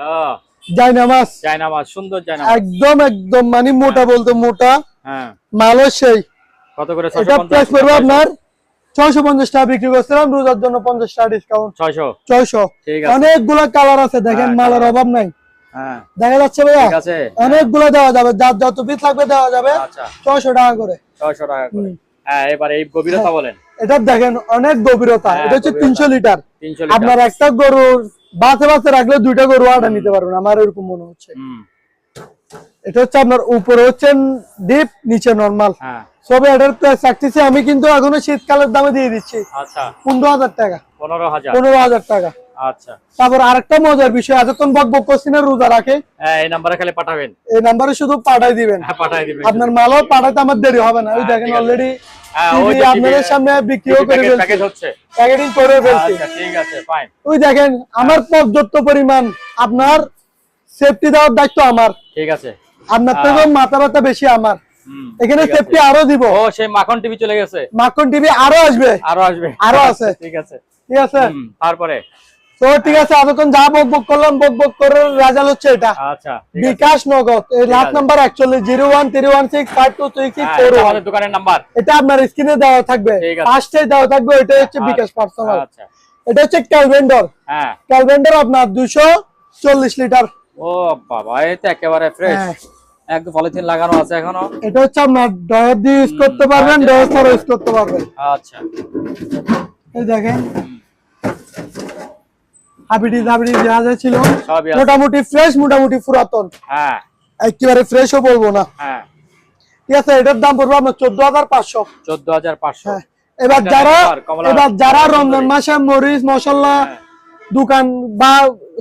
জায় নামাজ। জায়নামাজ, সুন্দর জায়নামাজ, একদম একদম মানে মোটা বলতে মোটা। হ্যাঁ। মালও সেই। কত করে? এটা প্রাইস পড়বে আপনার 650 টাকা বিক্রি করছিলাম, রোজার জন্য 50 টাকা ডিসকাউন্ট। 600। ঠিক আছে। অনেকগুলো কালার আছে, দেখেন মালের অভাব নাই। হ্যাঁ, দেখা যাচ্ছে ভাইয়া? ঠিক আছে। অনেকগুলো দেওয়া যাবে, যার যত পিস লাগবে দেওয়া যাবে। আচ্ছা, 600 টাকা করে। 600 টাকা করে। হ্যাঁ, এবার এই গভীরতা বলেন। এটা দেখেন অনেক গভীরতা। হ্যাঁ, এটা হচ্ছে গভীরতা। 300 লিটার। 300 লিটার। আপনার একটা গরুর বাসে বাসে রাখলে 2টা গরু আটা নিতে পারবেন, আমার এরকম মনে হচ্ছে। এটা হচ্ছে আপনার উপরে হচ্ছে ডিপ, নিচে নরমাল। হ্যাঁ, সবে এটার প্রাইস রাখতেছি আমি কিন্তু এখনো শীতকালের দামে দিয়ে দিচ্ছি। আচ্ছা, 15,000 টাকা। 15000। 15,000 টাকা। আচ্ছা। তারপর আরেকটা মজার বিষয়, এতক্ষণ বক বক করছি না, রোজা রাখে। হ্যাঁ, এই নাম্বারে খালি পাঠাবেন। এই নাম্বারে শুধু পাঠাই দিবেন। হ্যাঁ, পাঠাই দিবেন। আপনার মালও পাঠাতে আমার দেরি হবে না। ওই দেখেন অলরেডি আপনাদের সামনে বিক্রিও করে ফেলছি, প্যাকেজ হচ্ছে, প্যাকেটিং করে ফেলছি। আচ্ছা, ঠিক আছে, ফাইন। ওই দেখেন আমার পর্যাপ্ত পরিমাণ, আপনার সেফটি দেওয়ার দায়িত্ব আমার। ঠিক আছে। আপনার থেকে মাথা ব্যথা বেশি আমার। এখানে ঠিক আছে। সেফটি আরো দিব। ও সেই মাখন টিভি চলে গেছে। মাখন টিভি আরো আসবে। আরো আছে। ঠিক আছে, ঠিক আছে। তারপরে তো ঠিক আছে, এতক্ষণ যা বক বক করলাম, বক বক করে রেজাল্ট হচ্ছে এটা। আচ্ছা, বিকাশ নগদ, এই লাস্ট নাম্বার 41 0131652364 আমাদের দোকানের নাম্বার। এটা আপনার স্ক্রিনে দেওয়া থাকবে, ফার্স্টে দেওয়া থাকবে। এটা হচ্ছে বিকাশ পার্সোনাল। আচ্ছা, এটা হচ্ছে ক্যালভেন্ডর। হ্যাঁ, ক্যালভেন্ডর আপনার 240 লিটার। ও বাবা, এই তো একেবারে ফ্রেশ, একদম পলিথিন লাগানো আছে এখনো। এটা হচ্ছে আপনার ডয়ার দিয়ে ইউজ করতে পারবেন, ডয়ার ছাড়া ইউজ করতে পারবেন। আচ্ছা, এই দেখেন হাবিডি যা যা ছিল সবই আছে। মোটামুটি ফ্রেশ, মোটামুটি পুরাতন। হ্যাঁ, একেবারে ফ্রেশও বলবো না। হ্যাঁ, ঠিক আছে, এটার দাম পড়বে আপনার 14,500। 14,500। এবার যারা রমজান মাসে মরিচ মশলা দোকান বা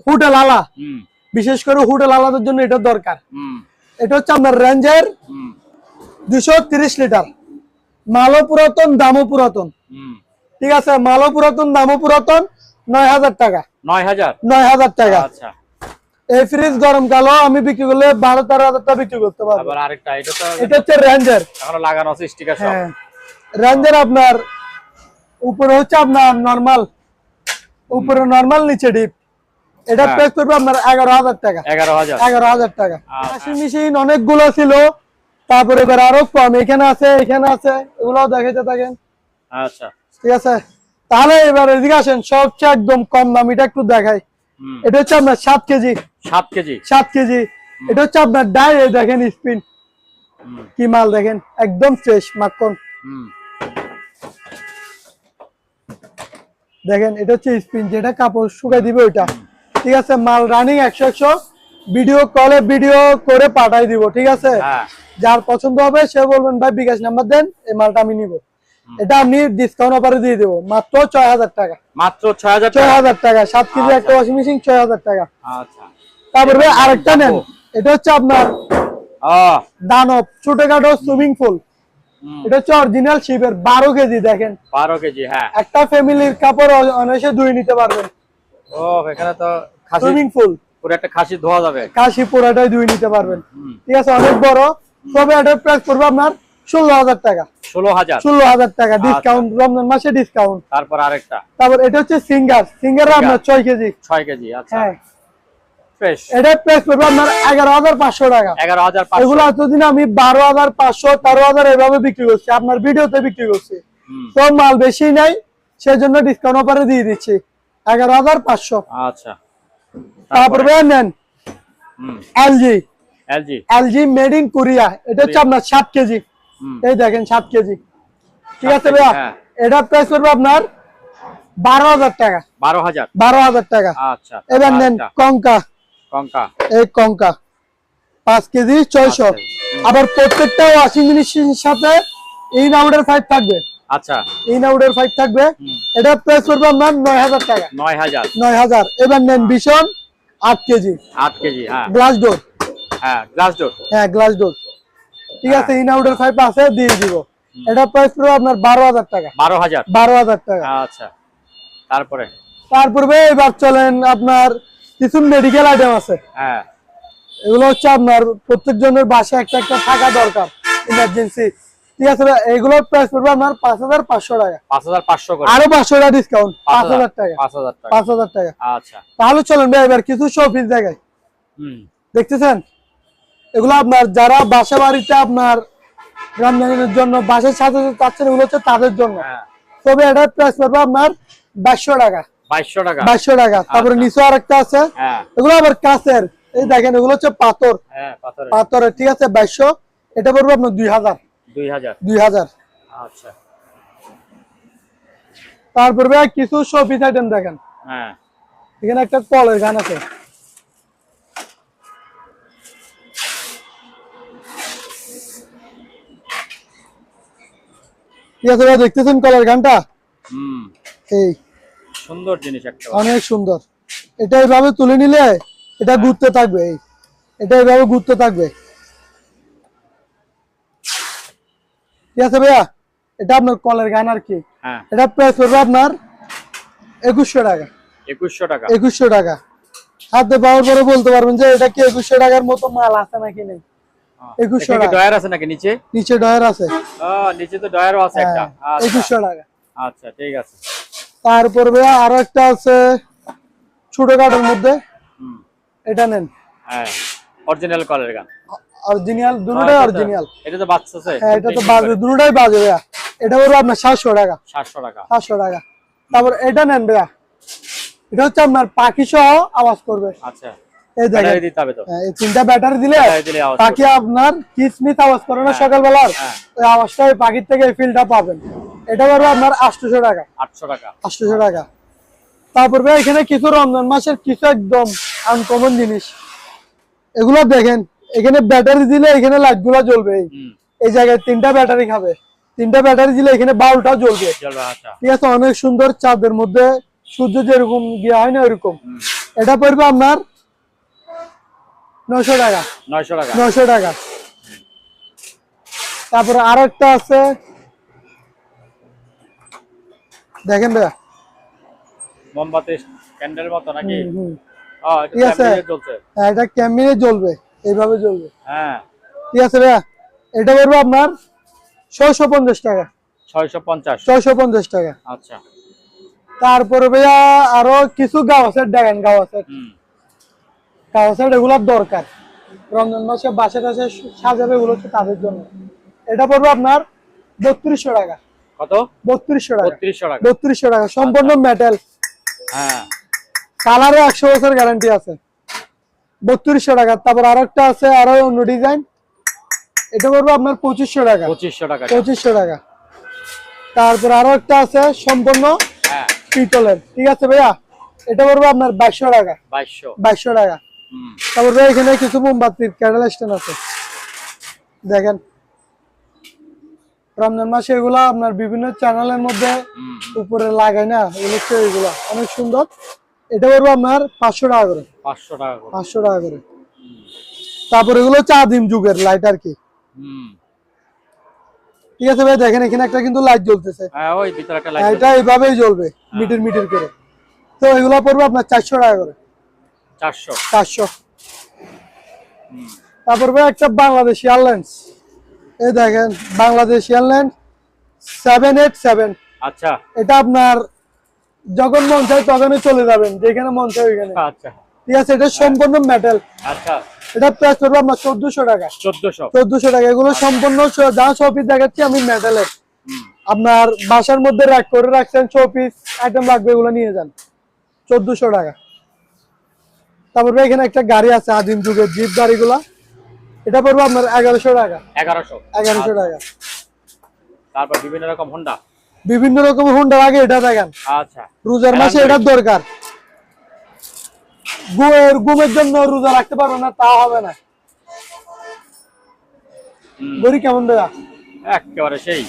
হোটেল আলা, বিশেষ করে হোটেল আলাদের জন্য এটা দরকার। এটা হচ্ছে আপনার রেঞ্জের 230 লিটার। মালও পুরাতন, দামও পুরাতন। ঠিক আছে, মালও পুরাতন, দামও পুরাতন। 9,000 টাকা। 9,000 টাকা। আচ্ছা, এই ফ্রিজ গরমকালও আমি বিক্রি করলে 12-13,000 টাকা বিক্রি করতে পারবো। আবার আরেকটা, এটা হচ্ছে রেঞ্জার, এখনো লাগানো আছে স্টিকার সব। হ্যাঁ, রেঞ্জার আপনার উপরে হচ্ছে আপনার নরমাল, উপরে নরমাল, নিচে ডিপ। এটা প্রাইস করবে আপনার 11,000 টাকা। 11,000 টাকা। ওয়াশিং মেশিন অনেকগুলো ছিল, তারপরে এবার আরো কম এখানে আছে, এখানে আছে, এগুলো দেখাইতে থাকেন। আচ্ছা, ঠিক আছে, তাহলে এবার এদিকে আসেন, সবচেয়ে একদম কম দামিটা একটু দেখাই। এটা হচ্ছে আপনার 7 কেজি। 7 কেজি। এটা হচ্ছে আপনার ডাই, দেখেন স্পিন কি মাল, দেখেন একদম ফ্রেশ মাখন। দেখেন এটা হচ্ছে স্পিন, যেটা কাপড় শুকাই দিবে ওইটা। ঠিক আছে, মাল রানিং 100 ভিডিও কলে ভিডিও করে পাঠাই দিব। ঠিক আছে, যার পছন্দ হবে সে বলবেন ভাই বিকাশ নাম্বার দেন, এই মালটা আমি নিব। এটা আপনি ডিসকাউন্ট অফারে দিয়ে দেবো মাত্র 6,000 টাকা। মাত্র 6,000 টাকা। 7 কেজি একটা ওয়াশিং মেশিন 6,000 টাকা। আচ্ছা, তারপরে আরেকটা নেন, এটা হচ্ছে আপনার দানব ছোটখাটো সুইমিং পুল। এটা হচ্ছে অরিজিনাল শিপের 12 কেজি। দেখেন 12 কেজি। হ্যাঁ, একটা ফ্যামিলির কাপড় অনায়াসে ধুয়ে নিতে পারবেন। ও এখানে তো সুইমিং পুল, পুরো একটা খাসি ধোয়া যাবে, কাশি পুরাটাই ধুয়ে নিতে পারবেন। ঠিক আছে, অনেক বড়। তবে এটার প্রাইস পড়বে আপনার 16,000 টাকা। 16,000 টাকা ডিসকাউন্ট, রমজান মাসে ডিসকাউন্ট। তারপর আরেকটা, তারপর এটা হচ্ছে সিঙ্গার আপনার 6 কেজি। 6 কেজি। আচ্ছা, হ্যাঁ, ফ্রেশ। এটার প্রাইস পড়বে আপনার 11,500 টাকা। 11,500। এগুলো এতদিন আমি 12,500 13,000 এভাবে বিক্রি করছি, আপনার ভিডিওতে বিক্রি করছি। তো মাল বেশি নাই, সেজন্য ডিসকাউন্ট অফারে দিয়ে দিচ্ছি 11,500। আচ্ছা, তারপরে নেন LG LG made in Korea. এটা হচ্ছে আপনার 7 কেজি। এই দেখেন 7 কেজি, ঠিক আছে 7 ভাইয়া। হ্যাঁ। এটা প্রাইস পড়বে আপনার 12,000 টাকা। 12,000 টাকা। আচ্ছা। এবার নেন কঙ্কা, এই কঙ্কা 5 কেজি 600। আবার প্রত্যেকটা ওয়াশিং মেশিনের সাথে ইন আউটের পাইপ থাকবে। আচ্ছা, ইন আউটের পাইপ থাকবে। এটা প্রাইস পড়বে আপনার 9,000 টাকা। 9,000। এবার নেন ভীষণ 8 কেজি, 8 কেজি হ্যাঁ। গ্লাস ডোর, হ্যাঁ গ্লাস ডোর। হ্যাঁ গ্লাস ডোর, ঠিক আছে। ইন আউটের পাইপ আছে, দিয়ে দিব। এটা প্রাইস পড়বে আপনার 12,000 টাকা। 12,000 টাকা। আচ্ছা, তারপরে এবার চলেন আপনার কিছু মেডিকেল আইটেম আছে। হ্যাঁ, এগুলো হচ্ছে আপনার প্রত্যেকজনের বাসায় একটা একটা থাকা দরকার, ইমার্জেন্সি, ঠিক আছে। এগুলোর প্রাইস পড়বে আপনার 5,500 টাকা। 5,500 করে, আরো 500 টাকা ডিসকাউন্ট, 5,000 টাকা। 5,000 টাকা। আচ্ছা, তাহলে চলেন ভাই এবার কিছু শোপিস দেখাই। দেখতেছেন, এগুলো আপনার যারা বাসা বাড়িতে আপনার রমজানের জন্য বাসায় সাজাতে চাচ্ছেন, এগুলো হচ্ছে তাদের জন্য। তবে এটার প্রাইস পড়বে আপনার 200 টাকা। 200 টাকা। তারপরে নিচে আরেকটা আছে, এগুলো আবার কাঁচের, এই দেখেন এগুলো হচ্ছে পাথর, পাথরের, ঠিক আছে 200। এটা পড়বে আপনার 2,000। আচ্ছা, তারপরে কিছু শোপিস আইটেম দেখেন। এখানে একটা কলের গান আছে, ঠিক আছে ভাই, দেখতেছেন কলের গানটা? এই সুন্দর জিনিস একটা, অনেক সুন্দর। এটা এইভাবে তুলে নিলে এটা ঘুরতে থাকবে, এটা এইভাবে ঘুরতে থাকবে, ঠিক আছে ভাইয়া। এটা আপনার কলের গান আর কি। এটা প্রাইস পড়বে আপনার 2,100 টাকা। 2,100 টাকা। হাতে পাওয়ার পরে বলতে পারবেন যে এটা কি 2,100 টাকার মতো মাল আছে নাকি নেই। 2,100 টাকা। ডয়ার আছে নাকি নিচে? নিচে ডয়ার আছে। নিচে তো ডয়ারও আছে একটা। 2,100 টাকা। আচ্ছা, ঠিক আছে। তারপর ভাইয়া আরো একটা আছে ছোট কাঠের মধ্যে, এটা নেন। হ্যাঁ, অরিজিনাল কলের গান, অরিজিনাল, দুটোটাই অরিজিনাল। এটা তো বাজছে। হ্যাঁ, এটা তো বাজে, দুটোটাই বাজে ভাইয়া। এটা পড়বে আপনার 700 টাকা। 700 টাকা। তারপর এটা নেন ভাইয়া, এটা হচ্ছে আপনার পাখি সহ আওয়াজ করবে। আচ্ছা, এই দেখেন, ব্যাটারি দিতে হবে তো। এই 3টা ব্যাটারি দিলে পাখি আপনার কিসমিস আওয়াজ করে না সকালবেলার, ওই আওয়াজটা ওই পাখির থেকে এই ফিলটা পাবেন। এটা পড়বে আপনার 800 টাকা। 800 টাকা। তারপর ভাই এখানে কিছু রমজান মাসের কিছু একদম আনকমন জিনিস, এগুলো দেখেন। এখানে ব্যাটারি দিলে এখানে লাইট গুলা জ্বলবে, এই জায়গায় 3টা ব্যাটারি খাবে। 3টা ব্যাটারি দিলে এখানে বাল্বটা জ্বলবে, ঠিক আছে। অনেক সুন্দর, চাঁদের মধ্যে সূর্য যেরকম গিয়ে হয় না ওইরকম। এটা পড়বে আপনার 900 টাকা। 900 টাকা। তারপরে আরো একটা আছে, দেখেন ভাইয়া, মোমবাতি ক্যান্ডেল মতো নাকি? ঠিক আছে, এটা ক্যামেরে জ্বলবে, এইভাবে জ্বলবে। হ্যাঁ, ঠিক আছে ভাইয়া। এটা পড়বে আপনার 650 টাকা। 650 টাকা। আচ্ছা। তারপরে ভাইয়া আরো কিছু গাওয়াসেট দেখেন, গাওয়াসেট এগুলোর দরকার রমজান মাসে বাসা টাসে সাজাবে, এগুলো হচ্ছে তাদের জন্য। এটা পড়বে আপনার 3200 টাকা। কত? 3200 টাকা। 3200 টাকা। সম্পূর্ণ মেটাল, হ্যাঁ, কালারে 100 বছর গ্যারান্টি আছে। 3200 টাকা। তারপর আরেকটা আছে, আরো অন্য ডিজাইন, এটা পড়বে আপনার 2500 টাকা। 2500 টাকা। তারপর আরো একটা আছে সম্পূর্ণ পিতলের, ঠিক আছে ভাইয়া, এটা পড়বে আপনার 2200 টাকা। 2200 টাকা। তারপর ভাই এখানে কিছু মোমবাতির ক্যান্ডেল স্ট্যান্ড আছে, দেখেন। রমজান মাসে এগুলা আপনার বিভিন্ন চ্যানেলের মধ্যে উপরে লাগায় না, এগুলো হচ্ছে এগুলা অনেক সুন্দর। এটা পড়বে আপনার 500 টাকা করে। 500 টাকা করে। তারপর এগুলো হচ্ছে আদিম যুগের লাইট আর কি। ঠিক আছে ভাই, দেখেন এখানে একটা কিন্তু লাইট জ্বলতেছে, এটা এইভাবেই জ্বলবে মিটার মিটার করে। তো এগুলো পড়বে আপনার 400 টাকা করে। 400। তারপর ভাই একটা বাংলাদেশ এয়ারলাইন্স, এই দেখেন বাংলাদেশ এয়ারলাইন্স 787। আচ্ছা, এটা আপনার যখন মন চায় তখনই চলে যাবেন, যেখানে মন চায় ওইখানে। আচ্ছা, ঠিক আছে। এটা সম্পূর্ণ মেটাল। আচ্ছা, এটা প্রাইস পড়বে আপনার 1400 টাকা। 1400 টাকা। এগুলো সম্পূর্ণ যা শোপিস দেখাচ্ছি আমি মেটালের। আপনার বাসার মধ্যে র্যাক করে রাখছেন, শোপিস আইটেম লাগবে, এগুলো নিয়ে যান। 1400 টাকা। তারপরে এখানে একটা গাড়ি আছে আদিম যুগের জিপ গাড়িগুলা, এটা পড়বে আপনার 1100 টাকা। 1100 টাকা। তারপর বিভিন্ন রকম হোন্ডা, বিভিন্ন রকম হোন্ডা আগে এটা দেখেন। আচ্ছা, রোজার মাসে এটার দরকার। ঘুমের জন্য রোজা রাখতে পারবে না তা হবে না। গড়ি কেমন দেয়া? একেবারে সেই।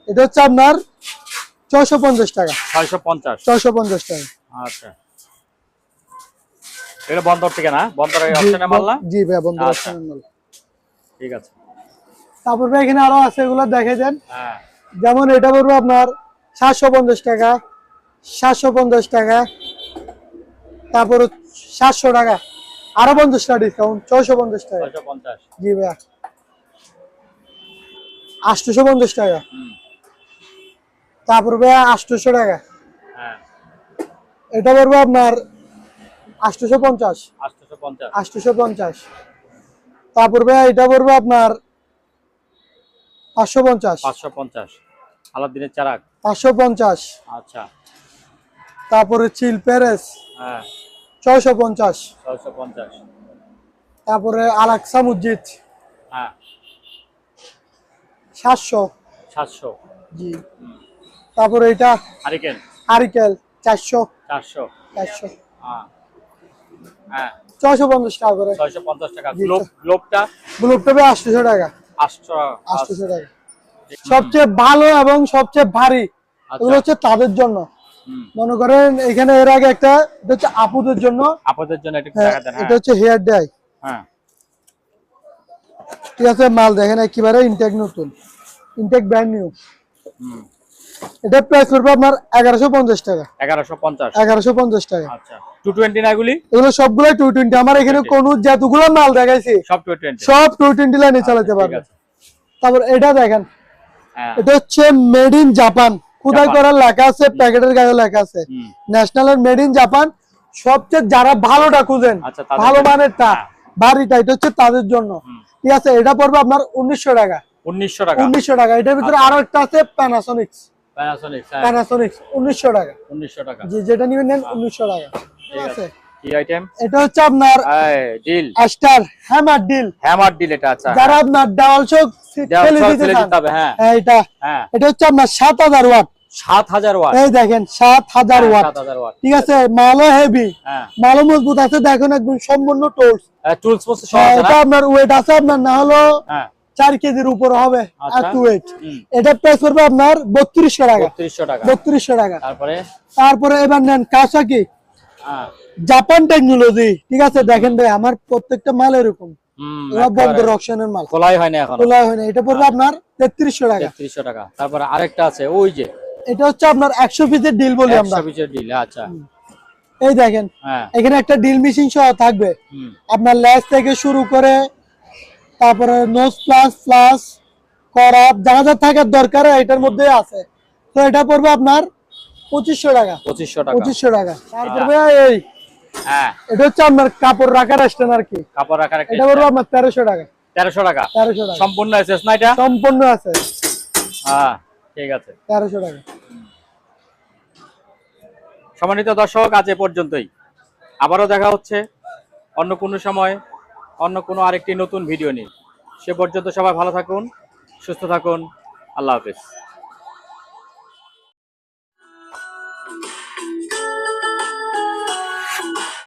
এটা হচ্ছে আপনার 650 টাকা। 650 টাকা। আচ্ছা, এটা বন্দর থেকে না? বন্দরের অপশনে মাল না? জি ভাই, বন্দর অপশনের মাল। ঠিক আছে। তারপর ভাই এখানে আরো আছে, এগুলো দেখে দেন। হ্যাঁ, যেমন এটা পড়বে আপনার 750 টাকা, 750 টাকা, তারপর 700 টাকা, আরো 50 টাকা ডিসকাউন্ট, 650 টাকা। 650। জি ভাই, 850 টাকা। তারপর ভাই 800 টাকা। হ্যাঁ, এটা পড়বে আপনার 850। 850। তারপর ভাই এটা পড়বে আপনার 550। 550। আলাদিনের চারাক 550। আচ্ছা। তারপরে চিল প্যারেস হ্যাঁ, 650। 650। তারপরে আলাক্সা মসজিদ হ্যাঁ, 700। 700। জি। তারপরে এটা হারিকেল 400। 400। হ্যাঁ, হ্যাঁ, 650 টাকা করে। 650 টাকা। গ্লোবটা 800 টাকা। 800 টাকা। সবচেয়ে ভালো এবং সবচেয়ে ভারী এগুলো হচ্ছে তাদের জন্য। মনে করেন এখানে এর আগে একটা, এটা হচ্ছে আপুদের জন্য একটু টাকা দেন। এটা হচ্ছে হেয়ার ডাই। হ্যাঁ, ঠিক আছে, মাল দেখেন একেবারে ইনটেক নতুন, ইনটেক ব্র্যান্ড নিউ। এটা প্রাইস করবে আপনার 1150 টাকা। 1150 টাকা। আচ্ছা, 220 না এগুলি? এগুলো সবগুলো 220। আমার এখানে কোন যতগুলো মাল দেখাইছি সব 220। সব 220 লাইনে চালাতে পারবে। তারপর এটা দেখেন, এটা হচ্ছে মেড ইন জাপান, খোদাই করার লেখা আছে, প্যাকেটের গায়ে লেখা আছে ন্যাশনাল এর মেড ইন জাপান। সবচেয়ে যারা ভালোটা খুঁজেন, ভালো মানেরটা, বাড়িটা, এটা হচ্ছে তাদের জন্য। ঠিক আছে, এটা পড়বে আপনার 1900 টাকা। 1900 টাকা। এটার ভিতরে আরো একটা আছে প্যানাসোনিক্স 1900 টাকা। 1900 টাকা। জি, যেটা নিবেন নেন 1900 টাকা। ঠিক আছে। কি আইটেম? এটা হচ্ছে আপনার ডিল স্টার হ্যামার ডিল। এটা আচ্ছা, যারা আপনার দেওয়াল চোখ ফেলে দিতে চান, হ্যাঁ এটা হচ্ছে আপনার 7000 ওয়াট। 7000 ওয়াট। এই দেখেন 7000 ওয়াট। ঠিক আছে, মালও হেভি, মালও মজবুত আছে। দেখেন একদম সম্পূর্ণ টুলস সহ আছে। এটা আপনার ওয়েট আছে আপনার না হলো 4 কেজির উপর হবে এত ওয়েট। এটা প্রাইস করবে আপনার 3200 টাকা। 3200 টাকা। তারপরে এবার নেন কাওয়াসাকি জাপান টেকনোলজি। ঠিক আছে, দেখেন ভাই আমার প্রত্যেকটা মাল এরকম, এগুলো বন্দর অকশনের মাল, খোলাই হয় না এখন। এটা পড়বে আপনার 3300 টাকা। 3300 টাকা। তারপরে আরেকটা আছে ওই যে, এটা হচ্ছে আপনার 100 পিসের ডিল বলি আমরা। 100 পিসের ডিল। আচ্ছা, এই দেখেন এখানে একটা ডিল মেশিন সহ থাকবে। আপনার লেস থেকে শুরু করে তারপরে নোজ প্লাস করাত যা যা থাকার দরকার এটার মধ্যে আছে। তো এটা পড়বে আপনার 2500 টাকা। 2500 টাকা। তারপরে এই এটা হচ্ছে আপনার কাপড় রাখার স্ট্যান্ড আর কি। এটা পড়বে আপনার 1300 টাকা। 1300 টাকা। সম্পূর্ণ এসএস না এটা? সম্পূর্ণ আছে। হ্যাঁ, ঠিক আছে। 1300 টাকা। সম্মানিত দর্শক, আজ এ পর্যন্তই। আবারও দেখা হচ্ছে অন্য কোনো সময়, অন্য কোনো আরেকটি নতুন ভিডিও নিয়ে। সে পর্যন্ত সবাই ভালো থাকুন, সুস্থ থাকুন। আল্লাহ হাফেজ।